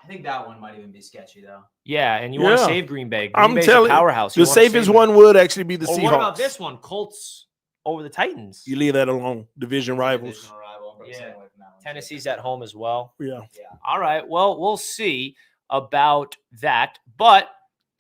I think that one might even be sketchy though. Yeah, and you want to Yeah. save Green Bay. I'm Bay's telling a powerhouse. the You wanna safest save one them. would actually be the Or Seahawks. what about this one? Colts over the Titans. You leave that alone. Division rivals. Divisional rival. I'm probably Yeah. staying away from that one. Tennessee's at home as well. Yeah. All right. Well, we'll see about that. But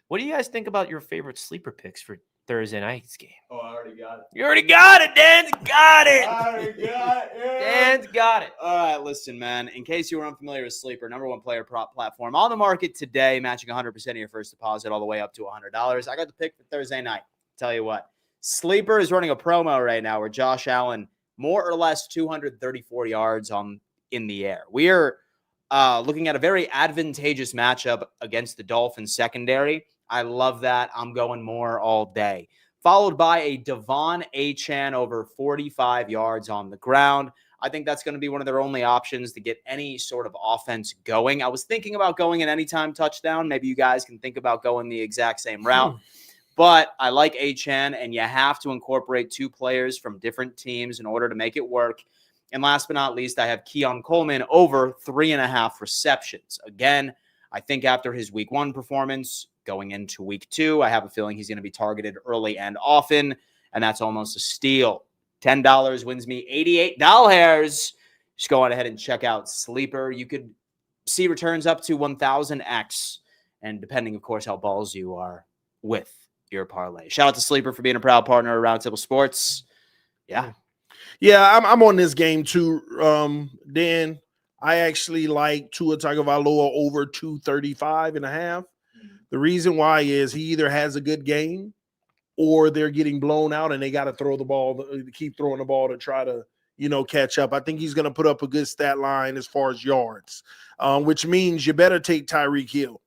what do you guys think about your favorite sleeper picks for Thursday night's game? Oh, I already got it. You already got it. Dan's got it. I already got it. Dan's got it. All right, listen, man. In case you were unfamiliar with Sleeper, #1 player prop platform on the market today, matching 100% of your first deposit all the way up to $100. I got the pick for Thursday night. Tell you what, Sleeper is running a promo right now where Josh Allen more or less 234 yards in the air. We are looking at a very advantageous matchup against the Dolphins secondary. I love that. I'm going more all day. Followed by a Devon Achane over 45 yards on the ground. I think that's going to be one of their only options to get any sort of offense going. I was thinking about going an anytime touchdown. Maybe you guys can think about going the exact same route. But I like Achane, and you have to incorporate 2 players from different teams in order to make it work. And last but not least, I have Keon Coleman over 3.5 receptions. Again, I think after his week 1 performance, going into week 2, I have a feeling he's going to be targeted early and often, and that's almost a steal. $10 wins me $88. Just go on ahead and check out Sleeper. You could see returns up to 1,000x, and depending, of course, how balls you are with your parlay. Shout out to Sleeper for being a proud partner of Roundtable Sports. Yeah. Yeah, I'm on this game too, Dan. I actually like Tua Tagovailoa over 235.5. The reason why is he either has a good game or they're getting blown out and they got to throw the ball, keep throwing the ball to try to, catch up. I think he's going to put up a good stat line as far as yards, which means you better take Tyreek Hill.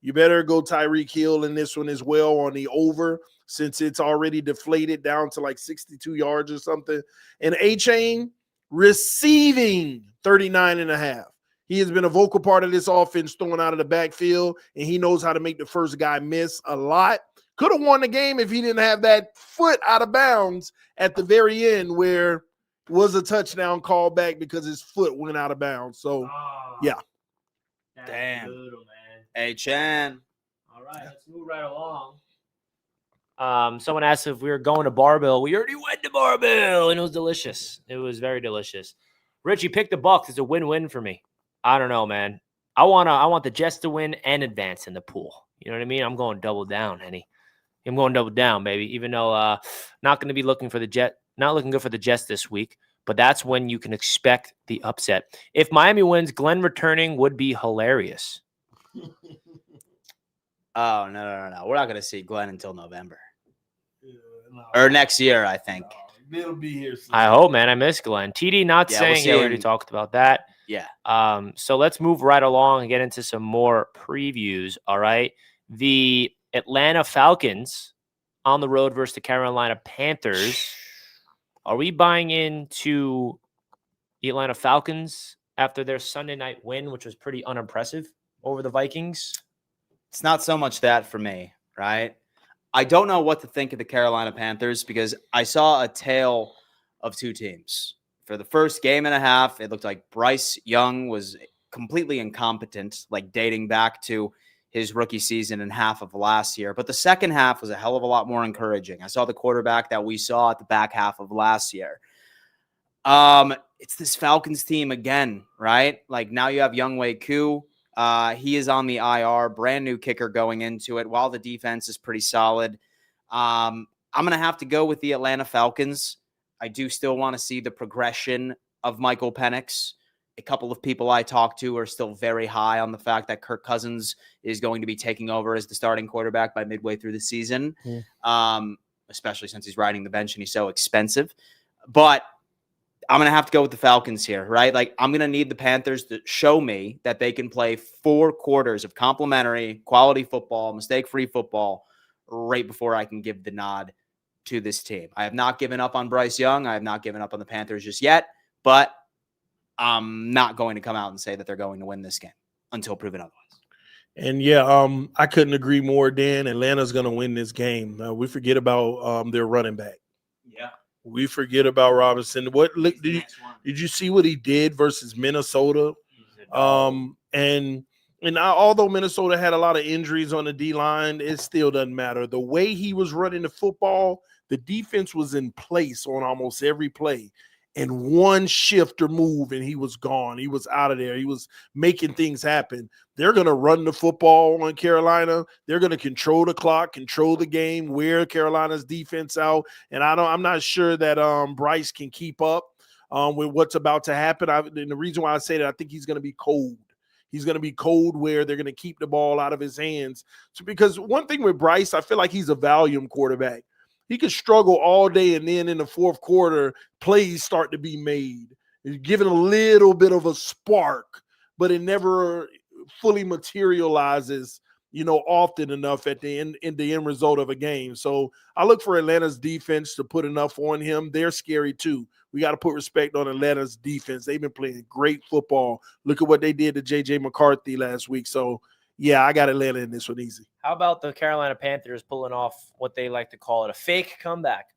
You better go Tyreek Hill in this one as well on the over, since it's already deflated down to like 62 yards or something. And Achane receiving 39.5. He has been a vocal part of this offense throwing out of the backfield, and he knows how to make the first guy miss a lot. Could have won the game if he didn't have that foot out of bounds at the very end where it was a touchdown call back because his foot went out of bounds. So, yeah. Damn. Brutal, man. Achane. All right, let's move right along. Someone asked if we were going to Barbell. We already went to Barbell, and it was delicious. It was very delicious. Richie, pick the Bucks. It's a win-win for me. I don't know, man. I want the Jets to win and advance in the pool. You know what I mean? I'm going double down, Henny. I'm going double down, baby. Even though not going to be looking for the Jet, not looking good for the Jets this week. But that's when you can expect the upset. If Miami wins, Glenn returning would be hilarious. Oh, no. We're not going to see Glenn until November. Or next year, I think. It'll be here soon. I hope, man. I miss Glenn. TD not saying. We'll We already talked about that. Yeah. So let's move right along and get into some more previews. All right. The Atlanta Falcons on the road versus the Carolina Panthers. Are we buying into the Atlanta Falcons after their Sunday night win, which was pretty unimpressive over the Vikings? It's not so much that for me, right? I don't know what to think of the Carolina Panthers because I saw a tale of 2 teams. For the first game and a half, it looked like Bryce Young was completely incompetent, like dating back to his rookie season and half of last year. But the second half was a hell of a lot more encouraging. I saw the quarterback that we saw at the back half of last year. It's this Falcons team again, right? Like now you have Younghoe Koo. He is on the IR, brand new kicker going into it, while the defense is pretty solid. I'm going to have to go with the Atlanta Falcons. I do still want to see the progression of Michael Penix. A couple of people I talked to are still very high on the fact that Kirk Cousins is going to be taking over as the starting quarterback by midway through the season, especially since he's riding the bench and he's so expensive. But I'm going to have to go with the Falcons here, right? Like, I'm going to need the Panthers to show me that they can play 4 quarters of complimentary, quality football, mistake-free football right before I can give the nod to this team. I have not given up on Bryce Young. I have not given up on the Panthers just yet, but I'm not going to come out and say that they're going to win this game until proven otherwise. And I couldn't agree more, Dan. Atlanta's going to win this game. We forget about their running back. Yeah. We forget about Robinson. Did you see what he did versus Minnesota? And although Minnesota had a lot of injuries on the D-line, it still doesn't matter. The way he was running the football, the defense was in place on almost every play. And one shift or move, and he was gone. He was out of there. He was making things happen. They're going to run the football on Carolina. They're going to control the clock, control the game, wear Carolina's defense out. And I'm not sure that Bryce can keep up with what's about to happen. And the reason why I say that, I think he's going to be cold. He's going to be cold where they're going to keep the ball out of his hands. So because one thing with Bryce, I feel like he's a volume quarterback. He could struggle all day, and then in the fourth quarter, plays start to be made. He's given a little bit of a spark, but it never fully materializes often enough at the end result of a game. So I look for Atlanta's defense to put enough on him. They're scary too. We got to put respect on Atlanta's defense. They've been playing great football. Look at what they did to J.J. McCarthy last week. So, yeah, I got Atlanta in this one easy. How about the Carolina Panthers pulling off what they like to call it, a fake comeback?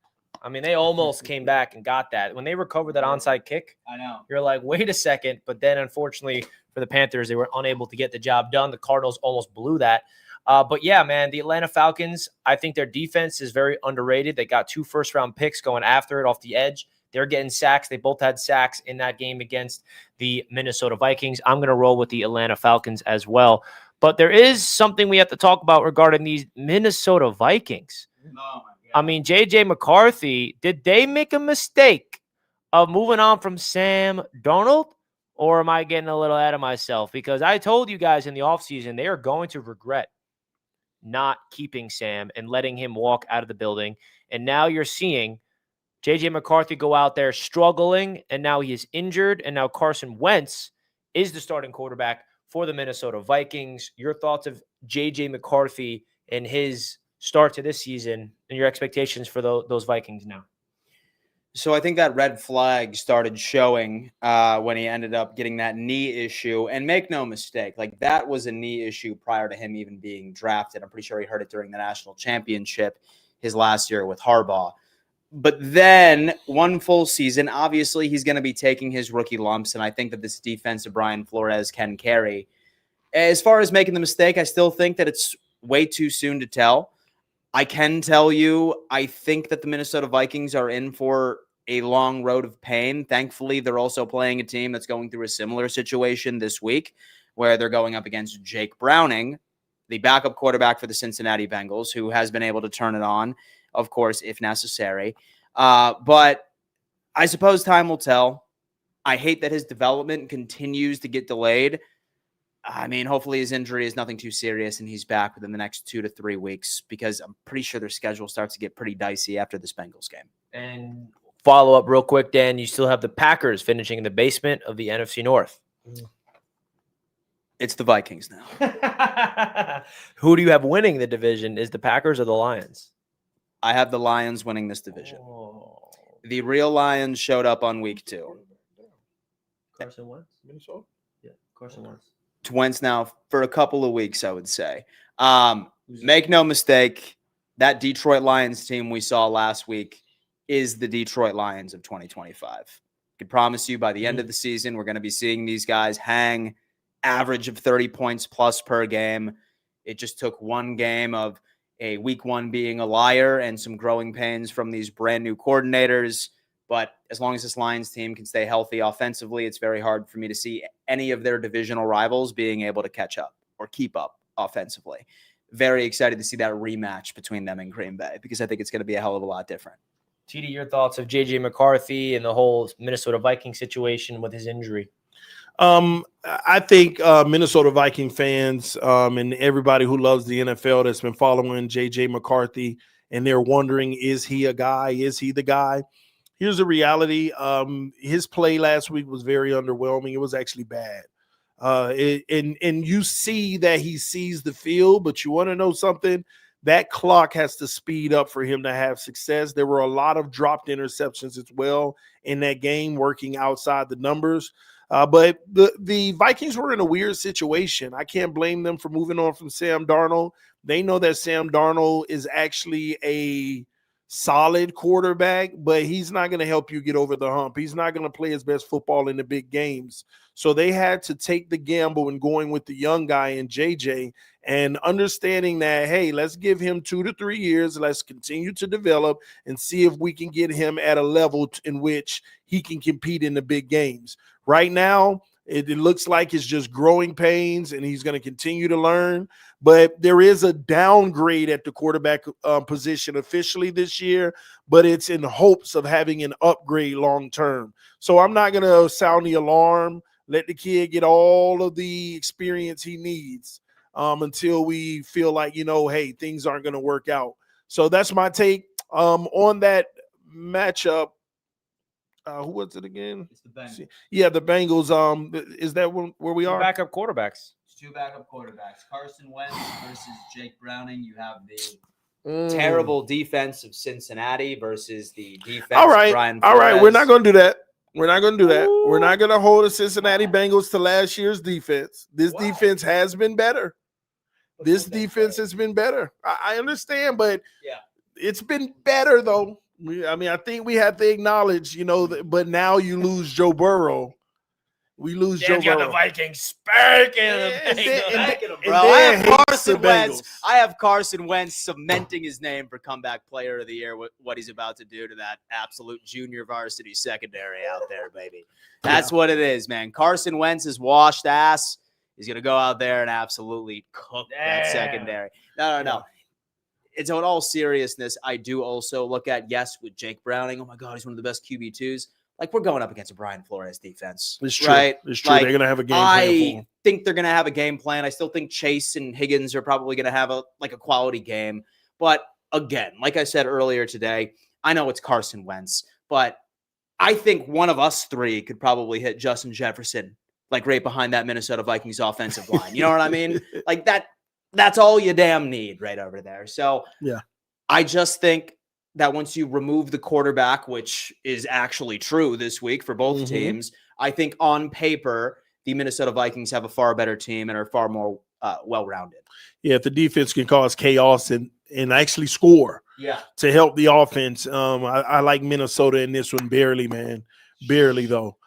I mean, they almost came back and got that. When they recovered that onside kick, I know. you're like, wait a second. But then, unfortunately, for the Panthers, they were unable to get the job done. The Cardinals almost blew that. But, yeah, man, the Atlanta Falcons, I think their defense is very underrated. They got 2 first-round picks going after it off the edge. They're getting sacks. They both had sacks in that game against the Minnesota Vikings. I'm going to roll with the Atlanta Falcons as well. But there is something we have to talk about regarding these Minnesota Vikings. Oh, my God. I mean, J.J. McCarthy, did they make a mistake of moving on from Sam Darnold? Or am I getting a little ahead of myself? Because I told you guys in the offseason they are going to regret not keeping Sam and letting him walk out of the building. And now you're seeing J.J. McCarthy go out there struggling, and now he is injured, and now Carson Wentz is the starting quarterback for the Minnesota Vikings. Your thoughts of J.J. McCarthy and his start to this season and your expectations for those Vikings now? So I think that red flag started showing when he ended up getting that knee issue. And make no mistake, like that was a knee issue prior to him even being drafted. I'm pretty sure he heard it during the national championship his last year with Harbaugh. But then one full season, obviously he's going to be taking his rookie lumps. And I think that this defense of Brian Flores can carry. As far as making the mistake, I still think that it's way too soon to tell. I can tell you, I think that the Minnesota Vikings are in for a long road of pain. Thankfully, they're also playing a team that's going through a similar situation this week where they're going up against Jake Browning, the backup quarterback for the Cincinnati Bengals, who has been able to turn it on, of course, if necessary. But I suppose time will tell. I hate that his development continues to get delayed. I mean, hopefully his injury is nothing too serious and he's back within the next 2 to 3 weeks, because I'm pretty sure their schedule starts to get pretty dicey after this Bengals game. And follow up real quick, Dan, you still have the Packers finishing in the basement of the NFC North. It's the Vikings now. Who do you have winning the division? Is the Packers or the Lions? I have the Lions winning this division. Oh. The real Lions showed up on week 2. Carson Wentz? Minnesota? Yeah, Carson Wentz. Wentz now for a couple of weeks, I would say. Make no mistake, that Detroit Lions team we saw last week is the Detroit Lions of 2025. I can promise you by the end of the season, we're going to be seeing these guys hang average of 30 points plus per game. It just took one game of a week 1 being a liar and some growing pains from these brand new coordinators. But as long as this Lions team can stay healthy offensively, it's very hard for me to see any of their divisional rivals being able to catch up or keep up offensively. Very excited to see that rematch between them and Green Bay, because I think it's going to be a hell of a lot different. TD, your thoughts of J.J. McCarthy and the whole Minnesota Viking situation with his injury? I think Minnesota Viking fans and everybody who loves the NFL that's been following J.J. McCarthy, and they're wondering, is he a guy? Is he the guy? Here's the reality. His play last week was very underwhelming. It was actually bad. And you see that he sees the field, but you want to know something? That clock has to speed up for him to have success. There were a lot of dropped interceptions as well in that game, working outside the numbers. But the Vikings were in a weird situation. I can't blame them for moving on from Sam Darnold. They know that Sam Darnold is actually a solid quarterback, but he's not going to help you get over the hump. He's not going to play his best football in the big games. So they had to take the gamble in going with the young guy in JJ and understanding that, hey, let's give him 2 to 3 years. Let's continue to develop and see if we can get him at a level in which he can compete in the big games. Right now, it looks like it's just growing pains, and he's going to continue to learn. But there is a downgrade at the quarterback position officially this year, but it's in hopes of having an upgrade long term. So I'm not going to sound the alarm. Let the kid get all of the experience he needs until we feel like, hey, things aren't going to work out. So that's my take on that matchup. Who was it again? It's the Bengals. Yeah, the Bengals. Is that where we are? Backup quarterbacks. It's two backup quarterbacks. Carson Wentz versus Jake Browning. You have the terrible defense of Cincinnati versus the defense All right, of Brian all right. Flores. We're not going to do that. We're not going to do that. We're not going to hold the Cincinnati Bengals to last year's defense. This defense has been better. This defense has been better. I understand, but it's been better though. I think we have to acknowledge, but now you lose Joe Burrow. We lose Joe Burrow. The Vikings spanking Bro, I have Carson Wentz cementing his name for comeback player of the year. What he's about to do to that absolute junior varsity secondary out there, baby. That's what it is, man. Carson Wentz is washed ass. He's gonna go out there and absolutely cook that secondary. No. It's in all seriousness. I do also look at with Jake Browning. Oh my God, he's one of the best QB2s. Like, we're going up against a Brian Flores defense. It's true. Right? It's true. They're going to have a game plan for him. I think they're going to have a game plan. I still think Chase and Higgins are probably going to have a quality game. But again, like I said earlier today, I know it's Carson Wentz, but I think one of us three could probably hit Justin Jefferson, like right behind that Minnesota Vikings offensive line. You know what I mean? Like that's all you damn need right over there. So I just think that once you remove the quarterback, which is actually true this week for both teams, I think on paper, the Minnesota Vikings have a far better team and are far more well-rounded. Yeah, if the defense can cause chaos and actually score to help the offense, I like Minnesota in this one barely, man. Barely, though.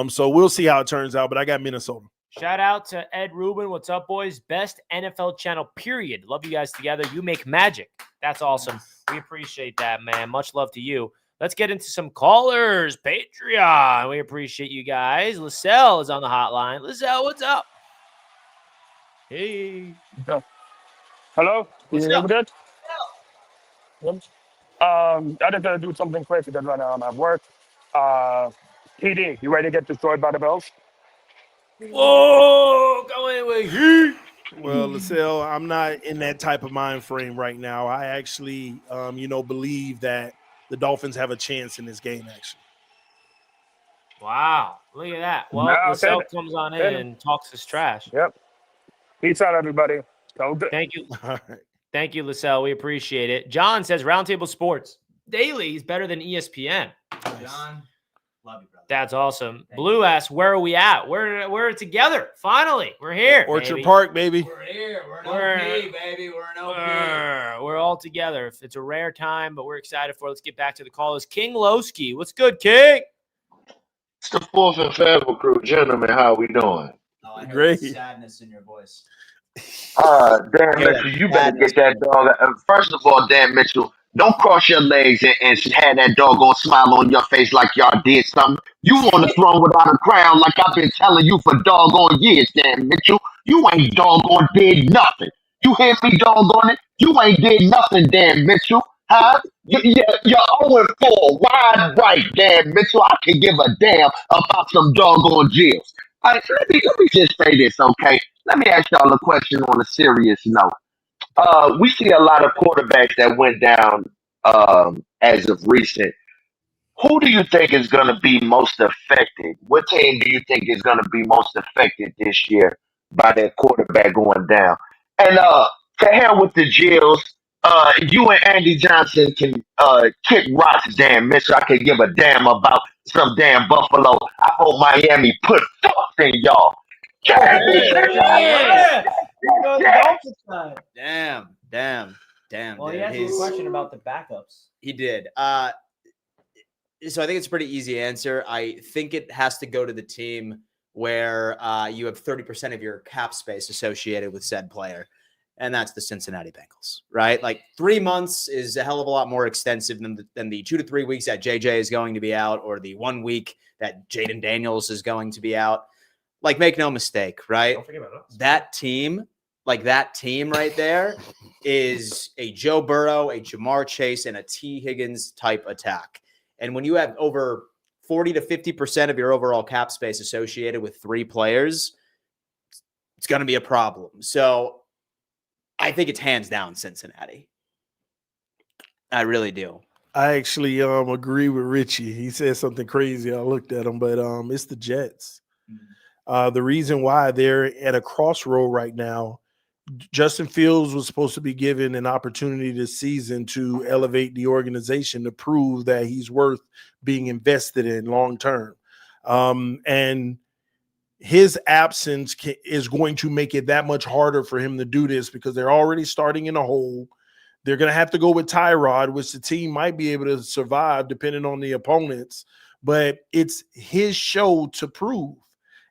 So we'll see how it turns out, but I got Minnesota. Shout out to Ed Rubin. What's up, boys? Best NFL channel, period. Love you guys together. You make magic. That's awesome. We appreciate that, man. Much love to you. Let's get into some callers. Patreon. We appreciate you guys. Lisselle is on the hotline. Lisselle, what's up? Hey. Hello? What's You up? good? Yep. I just gotta do something quick because right now I'm at work. PD, you ready to get destroyed by the Bills? Whoa, going with heat. Well, Lisselle, I'm not in that type of mind frame right now. I actually, believe that the Dolphins have a chance in this game, actually. Wow, look at that. Well, Lisselle comes on in and talks his trash. Yep. Peace out, everybody. Go good. Thank you. All right. Thank you, Lisselle. We appreciate it. John says Roundtable Sports Daily is better than ESPN. John, love you, brother. That's awesome. Blue asks, where are we at? We're together. Finally, we're here. Orchard Park, baby. We're here. We're in OP, baby. We're in OP. We're all together. It's a rare time, but we're excited for it. Let's get back to the callers. King Lowski. What's good, King? It's the Fourth and Forever crew. Gentlemen, how we doing? Oh, I heard Great. sadness in your voice. Dan Mitchell, you better get that dog. First of all, Dan Mitchell, don't cross your legs and have that doggone smile on your face like y'all did something. You on the throne without a crown like I've been telling you for doggone years, Dan Mitchell. You ain't doggone did nothing. You hear me, doggone it? You ain't did nothing, Dan Mitchell. Huh? You're 0-4. Wide right, Dan Mitchell. I can give a damn about some doggone Jills. All right, let me just say this, okay? Let me ask y'all a question on a serious note. We see a lot of quarterbacks that went down as of recent. Who do you think is going to be most affected? What team do you think is going to be most affected this year by that quarterback going down? And to hell with the Jills, you and Andy Johnson can kick rocks, damn Mitchell. I can give a damn about some damn Buffalo. I hope Miami put fuck in y'all. Damn. Well, he asked me a question about the backups. He did. So I think it's a pretty easy answer. I think it has to go to the team where you have 30% of your cap space associated with said player. And that's the Cincinnati Bengals, right? Like 3 months is a hell of a lot more extensive than the 2 to 3 weeks that JJ is going to be out or the 1 week that Jaden Daniels is going to be out. Like, make no mistake, right? Don't forget about us. That team right there is a Joe Burrow, a Jamar Chase, and a T. Higgins type attack. And when you have over 40 to 50% of your overall cap space associated with 3 players, it's going to be a problem. So I think it's hands down Cincinnati. I really do. I actually agree with Richie. He said something crazy. I looked at him, but it's the Jets. The reason why they're at a crossroad right now, Justin Fields was supposed to be given an opportunity this season to elevate the organization to prove that he's worth being invested in long term. And his absence is going to make it that much harder for him to do this because they're already starting in a hole. They're going to have to go with Tyrod, which the team might be able to survive depending on the opponents. But it's his show to prove.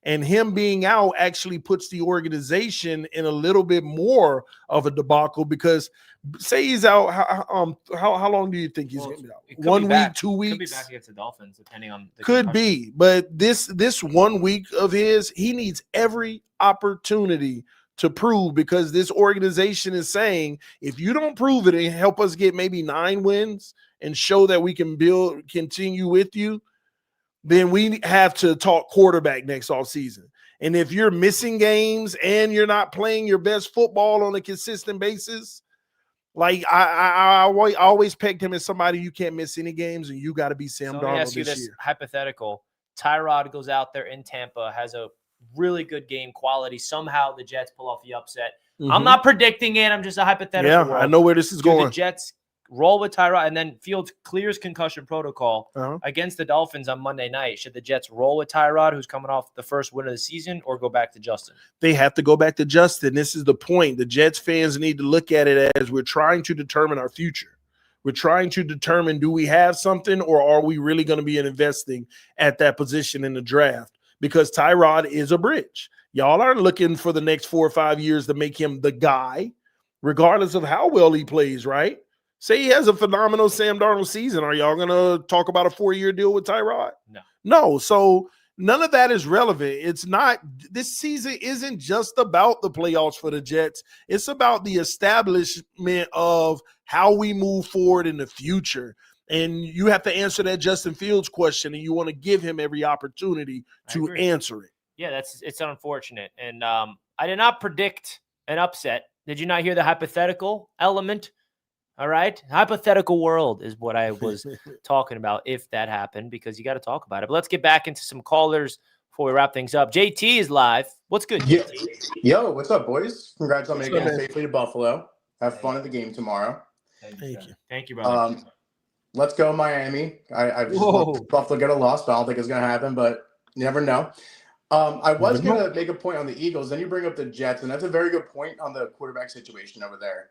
And him being out actually puts the organization in a little bit more of a debacle because say he's out, how long do you think he's going to be out? 1 week, 2 weeks? Could be back against the Dolphins, depending on the Could concussion. be. But this 1 week of his, he needs every opportunity to prove because this organization is saying, if you don't prove it and help us get maybe 9 wins and show that we can continue with you, then we have to talk quarterback next offseason. And if you're missing games and you're not playing your best football on a consistent basis, like I always pegged him as somebody you can't miss any games and you got to be Sam So let me Darnold ask you this this year. hypothetical. Tyrod goes out there in Tampa, has a really good game quality. Somehow the Jets pull off the upset. I'm not predicting it. I'm just a hypothetical. Yeah, world. I know where this is Do going. the Jets roll with Tyrod and then Fields clears concussion protocol Uh-huh. against the Dolphins on Monday night? Should the Jets roll with Tyrod, who's coming off the first win of the season, or go back to Justin? They have to go back to Justin. This is the point. The Jets fans need to look at it as we're trying to determine our future. We're trying to determine, do we have something or are we really going to be investing at that position in the draft? Because Tyrod is a bridge. Y'all aren't looking for the next 4 or 5 years to make him the guy, regardless of how well he plays, right? Say he has a phenomenal Sam Darnold season. Are y'all going to talk about a 4-year deal with Tyrod? No. So none of that is relevant. It's not. This season isn't just about the playoffs for the Jets. It's about the establishment of how we move forward in the future. And you have to answer that Justin Fields question, and you want to give him every opportunity to answer it. Yeah, it's unfortunate. And I did not predict an upset. Did you not hear the hypothetical element? All right. Hypothetical world is what I was talking about if that happened, because you got to talk about it. But let's get back into some callers before we wrap things up. JT is live. What's good, JT? Yo, what's up, boys? Congrats on making it safely to Buffalo. Have fun at the game tomorrow. Thank you, brother. Let's go, Miami. I just want Buffalo get a loss, but I don't think it's going to happen, but you never know. I was going to make a point on the Eagles. Then you bring up the Jets, and that's a very good point on the quarterback situation over there.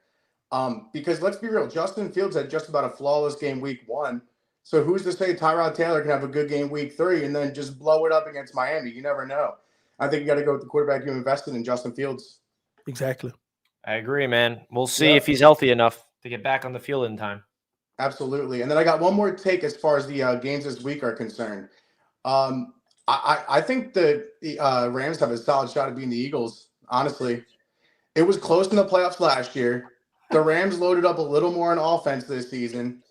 Because let's be real, Justin Fields had just about a flawless game week 1. So who's to say Tyrod Taylor can have a good game week 3 and then just blow it up against Miami? You never know. I think you got to go with the quarterback you invested in, Justin Fields. Exactly. I agree, man. We'll see if he's healthy enough to get back on the field in time. Absolutely. And then I got one more take as far as the games this week are concerned. I think the Rams have a solid shot at beating the Eagles, honestly. It was close in the playoffs last year. The Rams loaded up a little more on offense this season.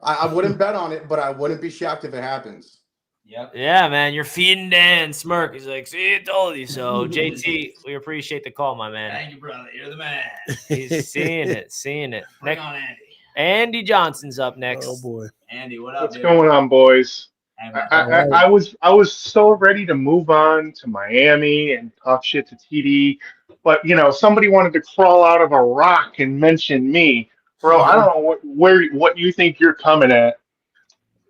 I wouldn't bet on it, but I wouldn't be shocked if it happens. Yep. Yeah, man. You're feeding Dan smirk. He's like, see, I told you so. JT, we appreciate the call, my man. Thank you, brother. You're the man. He's seeing it. Bring on Andy. Andy Johnson's up next. Oh, boy. Andy, what up, What's dude? going on, boys? Hey, I was so ready to move on to Miami and talk shit to TD, but somebody wanted to crawl out of a rock and mention me, bro. I don't know what you think you're coming at.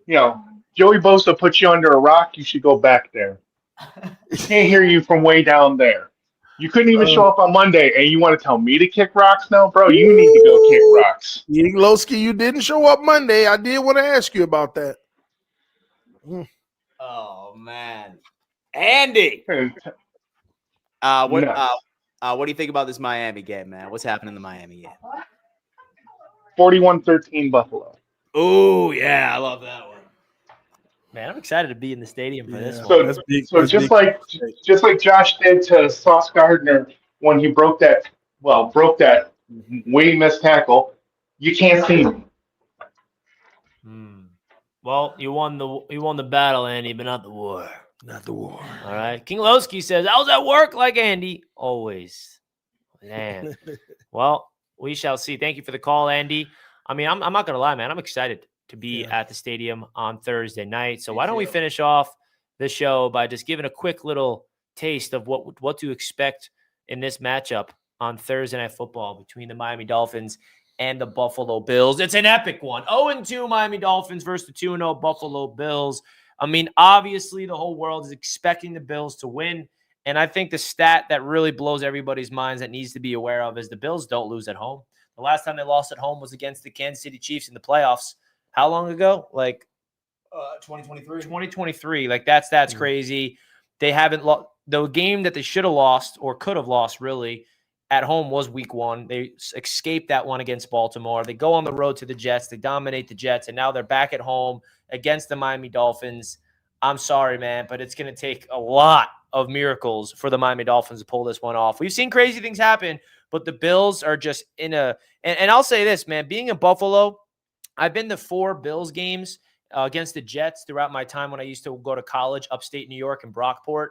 Joey Bosa put you under a rock. You should go back there. Can't hear you from way down there. You couldn't even show up on Monday, and you want to tell me to kick rocks now, bro? You need to go kick rocks. Lowski, you didn't show up Monday. I did want to ask you about that. Oh man, Andy. What do you think about this Miami game, man? What's happening in the Miami game? 41-13 Buffalo. Oh yeah, I love that one. Man, I'm excited to be in the stadium for this So, one. so just like Josh did to Sauce Gardner when he broke that way missed tackle, you can't see him. Well, you won the battle, Andy, but not the war. Not the war. All right. King Lowski says, I was at work like Andy. Always. Man. Well, we shall see. Thank you for the call, Andy. I mean, I'm not going to lie, man. I'm excited. to be at the stadium on Thursday night. So why don't we finish off the show by just giving a quick little taste of what to expect in this matchup on Thursday Night Football between the Miami Dolphins and the Buffalo Bills. It's an epic one. 0-2 Miami Dolphins versus the 2-0 Buffalo Bills. I mean, obviously the whole world is expecting the Bills to win. And I think the stat that really blows everybody's minds that needs to be aware of is the Bills don't lose at home. The last time they lost at home was against the Kansas City Chiefs in the playoffs. How long ago? 2023. 2023. Like that's crazy. They haven't lost. The game that they should have lost or could have lost really at home was week 1. They escaped that one against Baltimore. They go on the road to the Jets. They dominate the Jets, and now they're back at home against the Miami Dolphins. I'm sorry, man, but it's going to take a lot of miracles for the Miami Dolphins to pull this one off. We've seen crazy things happen, but the Bills are just in a – and I'll say this, man, being in Buffalo, I've been to 4 Bills games against the Jets throughout my time when I used to go to college upstate New York in Brockport.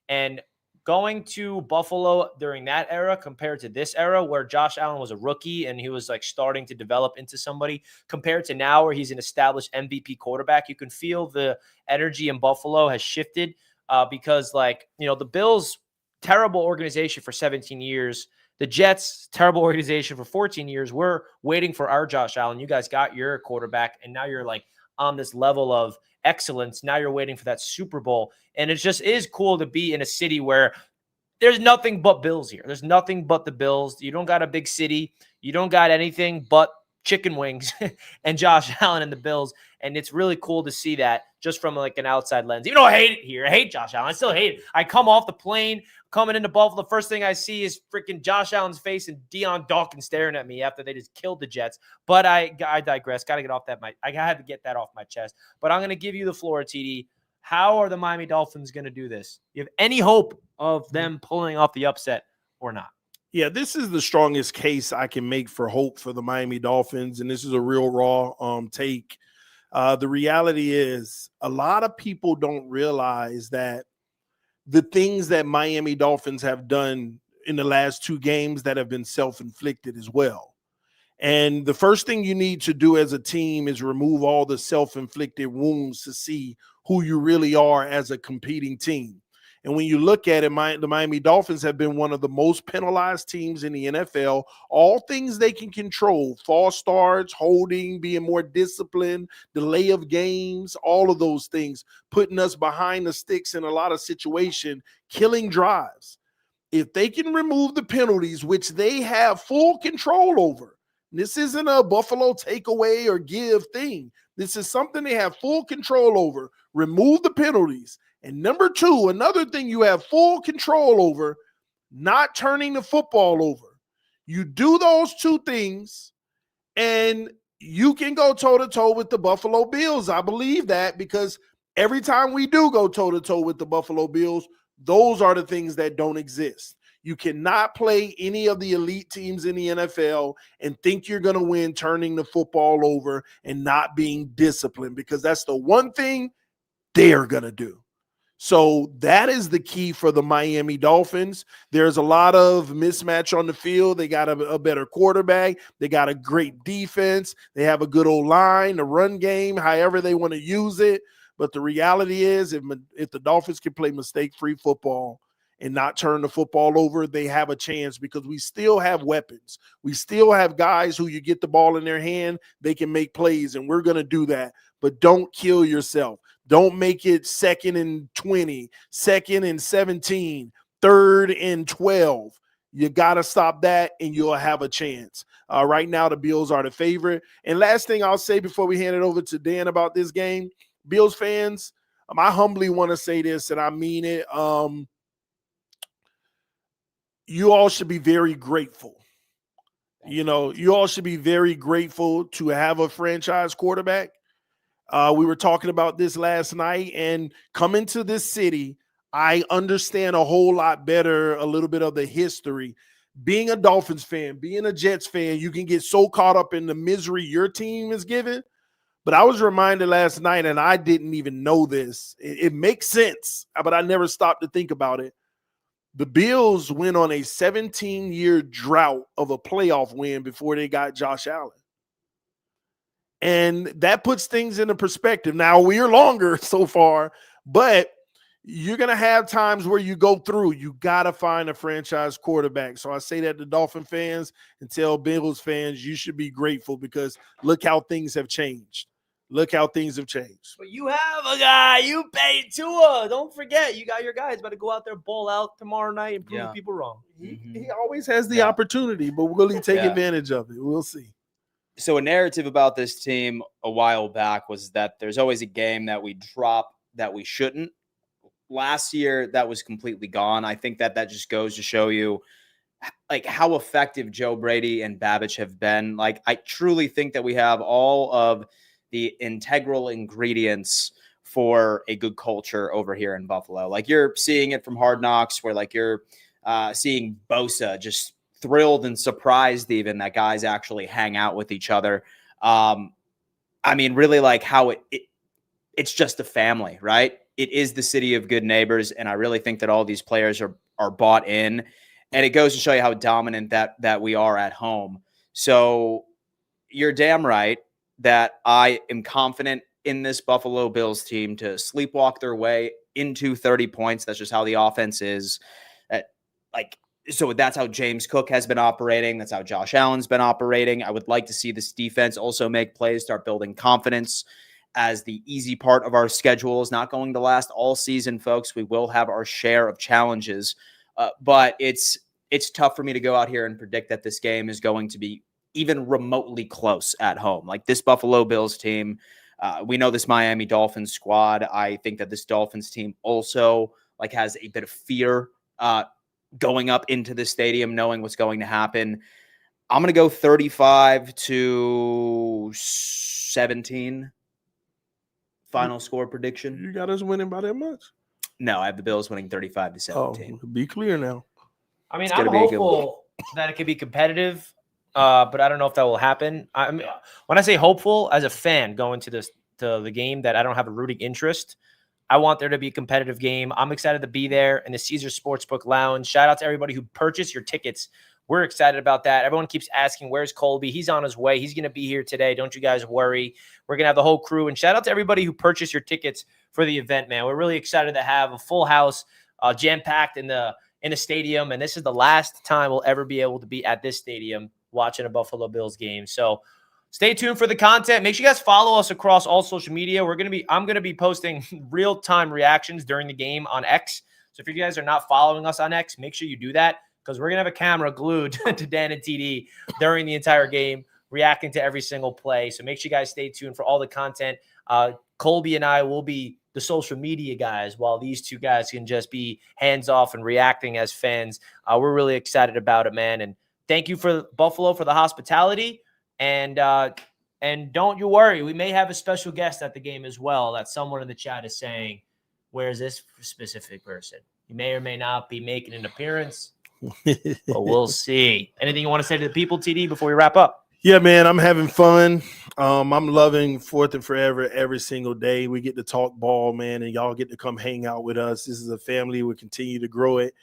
And going to Buffalo during that era compared to this era where Josh Allen was a rookie and he was like starting to develop into somebody compared to now where he's an established MVP quarterback, you can feel the energy in Buffalo has shifted because the Bills, terrible organization for 17 years. The Jets, terrible organization for 14 years. We're waiting for our Josh Allen. You guys got your quarterback and now you're like on this level of excellence. Now you're waiting for that Super Bowl. And it just is cool to be in a city where there's nothing but Bills here. There's nothing but the Bills. You don't got a big city. You don't got anything but chicken wings and Josh Allen and the Bills. And it's really cool to see that just from like an outside lens. Even though I hate it here. I hate Josh Allen. I still hate it. I come off the plane, coming into Buffalo. The first thing I see is freaking Josh Allen's face and Deion Dawkins staring at me after they just killed the Jets. But I digress. Got to get off that. I had to get that off my chest. But I'm going to give you the floor, TD. How are the Miami Dolphins going to do this? You have any hope of them pulling off the upset or not? Yeah, this is the strongest case I can make for hope for the Miami Dolphins, and this is a real raw take. The reality is a lot of people don't realize that the things that Miami Dolphins have done in the last 2 games that have been self-inflicted as well. And the first thing you need to do as a team is remove all the self-inflicted wounds to see who you really are as a competing team. And when you look at it, the Miami Dolphins have been one of the most penalized teams in the NFL. All things they can control, false starts, holding, being more disciplined, delay of games, all of those things, putting us behind the sticks in a lot of situations, killing drives. If they can remove the penalties, which they have full control over, this isn't a Buffalo takeaway or give thing. This is something they have full control over. Remove the penalties. And number 2, another thing you have full control over, not turning the football over. You do those 2 things, and you can go toe-to-toe with the Buffalo Bills. I believe that because every time we do go toe-to-toe with the Buffalo Bills, those are the things that don't exist. You cannot play any of the elite teams in the NFL and think you're going to win turning the football over and not being disciplined because that's the one thing they're going to do. So that is the key for the Miami Dolphins. There's a lot of mismatch on the field. They got a better quarterback. They got a great defense. They have a good old line, a run game, however they want to use it. But the reality is if the Dolphins can play mistake-free football and not turn the football over, they have a chance because we still have weapons. We still have guys who you get the ball in their hand, they can make plays, and we're going to do that. But don't kill yourself. Don't make it 2nd and 20, 2nd and 17, 3rd and 12. You got to stop that, and you'll have a chance. Right now, the Bills are the favorite. And last thing I'll say before we hand it over to Dan about this game, Bills fans, I humbly want to say this, and I mean it. You all should be very grateful. You all should be very grateful to have a franchise quarterback. We were talking about this last night, and coming to this city, I understand a whole lot better a little bit of the history. Being a Dolphins fan, being a Jets fan, you can get so caught up in the misery your team is given. But I was reminded last night, and I didn't even know this. It makes sense, but I never stopped to think about it. The Bills went on a 17-year drought of a playoff win before they got Josh Allen. And that puts things into perspective. Now, we're longer so far, but you're going to have times where you go through. You got to find a franchise quarterback. So I say that to Dolphin fans and tell Bengals fans, you should be grateful because look how things have changed. Look how things have changed. But you have a guy. You paid Tua. Don't forget, you got your guys about to go out there, ball out tomorrow night and prove people wrong. He always has the opportunity, but will he take advantage of it? We'll see. So a narrative about this team a while back was that there's always a game that we drop that we shouldn't. Last year, that was completely gone. I think that just goes to show you like how effective Joe Brady and Babbage have been. Like, I truly think that we have all of the integral ingredients for a good culture over here in Buffalo. Like, you're seeing it from Hard Knocks, where like you're seeing Bosa just thrilled and surprised even that guys actually hang out with each other. I mean, really like how it's just a family, right? It is the city of good neighbors, and I really think that all these players are bought in, and it goes to show you how dominant that we are at home. So you're damn right that I am confident in this Buffalo Bills team to sleepwalk their way into 30 points. That's just how the offense is. So that's how James Cook has been operating. That's how Josh Allen's been operating. I would like to see this defense also make plays, start building confidence, as the easy part of our schedule is not going to last all season, folks. We will have our share of challenges, but it's tough for me to go out here and predict that this game is going to be even remotely close at home. Like, this Buffalo Bills team, we know this Miami Dolphins squad. I think that this Dolphins team also like has a bit of fear going up into the stadium, knowing what's going to happen. I'm going to go 35-17. Final score prediction. You got us winning by that much? No, I have the Bills winning 35-17. Oh, be clear now. I mean, I'm hopeful that it could be competitive, but I don't know if that will happen. I mean, when I say hopeful, as a fan going to the game that I don't have a rooting interest, I want there to be a competitive game. I'm excited to be there in the Caesar Sportsbook Lounge. Shout out to everybody who purchased your tickets. We're excited about that. Everyone keeps asking, where's Colby? He's on his way. He's going to be here today. Don't you guys worry. We're going to have the whole crew. And shout out to everybody who purchased your tickets for the event, man. We're really excited to have a full house, jam-packed in the stadium. And this is the last time we'll ever be able to be at this stadium watching a Buffalo Bills game. So stay tuned for the content. Make sure you guys follow us across all social media. I'm going to be posting real-time reactions during the game on X. So if you guys are not following us on X, make sure you do that, because we're going to have a camera glued to Dan and TD during the entire game, reacting to every single play. So make sure you guys stay tuned for all the content. Colby and I will be the social media guys, while these two guys can just be hands-off and reacting as fans. We're really excited about it, man. And thank you for Buffalo for the hospitality. And don't you worry, we may have a special guest at the game as well that someone in the chat is saying, where's this specific person? He may or may not be making an appearance. But we'll see. Anything you want to say to the people, TD, before we wrap up? Yeah, man, I'm having fun. I'm loving Fourth and Forever every single day. We get to talk ball, man, and y'all get to come hang out with us. This is a family. We'll continue to grow it.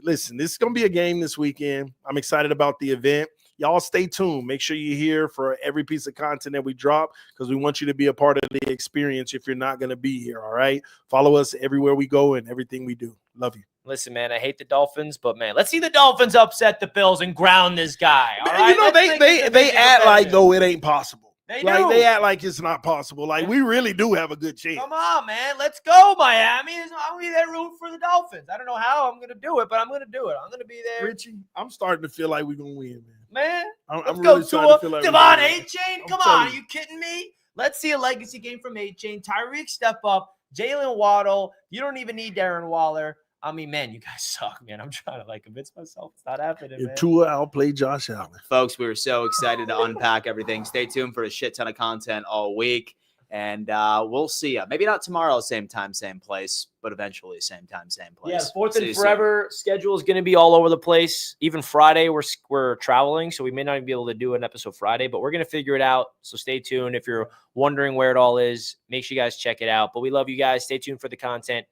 Listen, this is going to be a game this weekend. I'm excited about the event. Y'all stay tuned. Make sure you're here for every piece of content that we drop, because we want you to be a part of the experience if you're not going to be here, all right? Follow us everywhere we go and everything we do. Love you. Listen, man, I hate the Dolphins, but, man, let's see the Dolphins upset the Bills and ground this guy. All right? You know, they act like, though, it ain't possible. They They act like it's not possible. Like, we really do have a good chance. Come on, man. Let's go, Miami. I'm going to be there rooting for the Dolphins. I don't know how I'm going to do it, but I'm going to do it. I'm going to be there. Richie, I'm starting to feel like we're going to win, man. Man, I'm let's really go, starting to feel Tua. like Devon we're gonna win. A-Chain. Come on. Are you kidding me? Let's see a legacy game from A-Chain. Tyreek step up. Jalen Waddle. You don't even need Darren Waller. I mean, man, you guys suck, man. I'm trying to, convince myself it's not happening, man. If Tua outplayed Josh Allen. Folks, we were so excited to unpack everything. Stay tuned for a shit ton of content all week. And we'll see you. Maybe not tomorrow, same time, same place, but eventually same time, same place. Yeah, Fourth and Forever schedule is going to be all over the place. Even Friday, we're traveling, so we may not even be able to do an episode Friday, but we're going to figure it out. So stay tuned. If you're wondering where it all is, make sure you guys check it out. But we love you guys. Stay tuned for the content.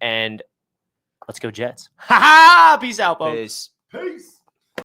And let's go Jets. Ha ha! Peace out, folks. Peace.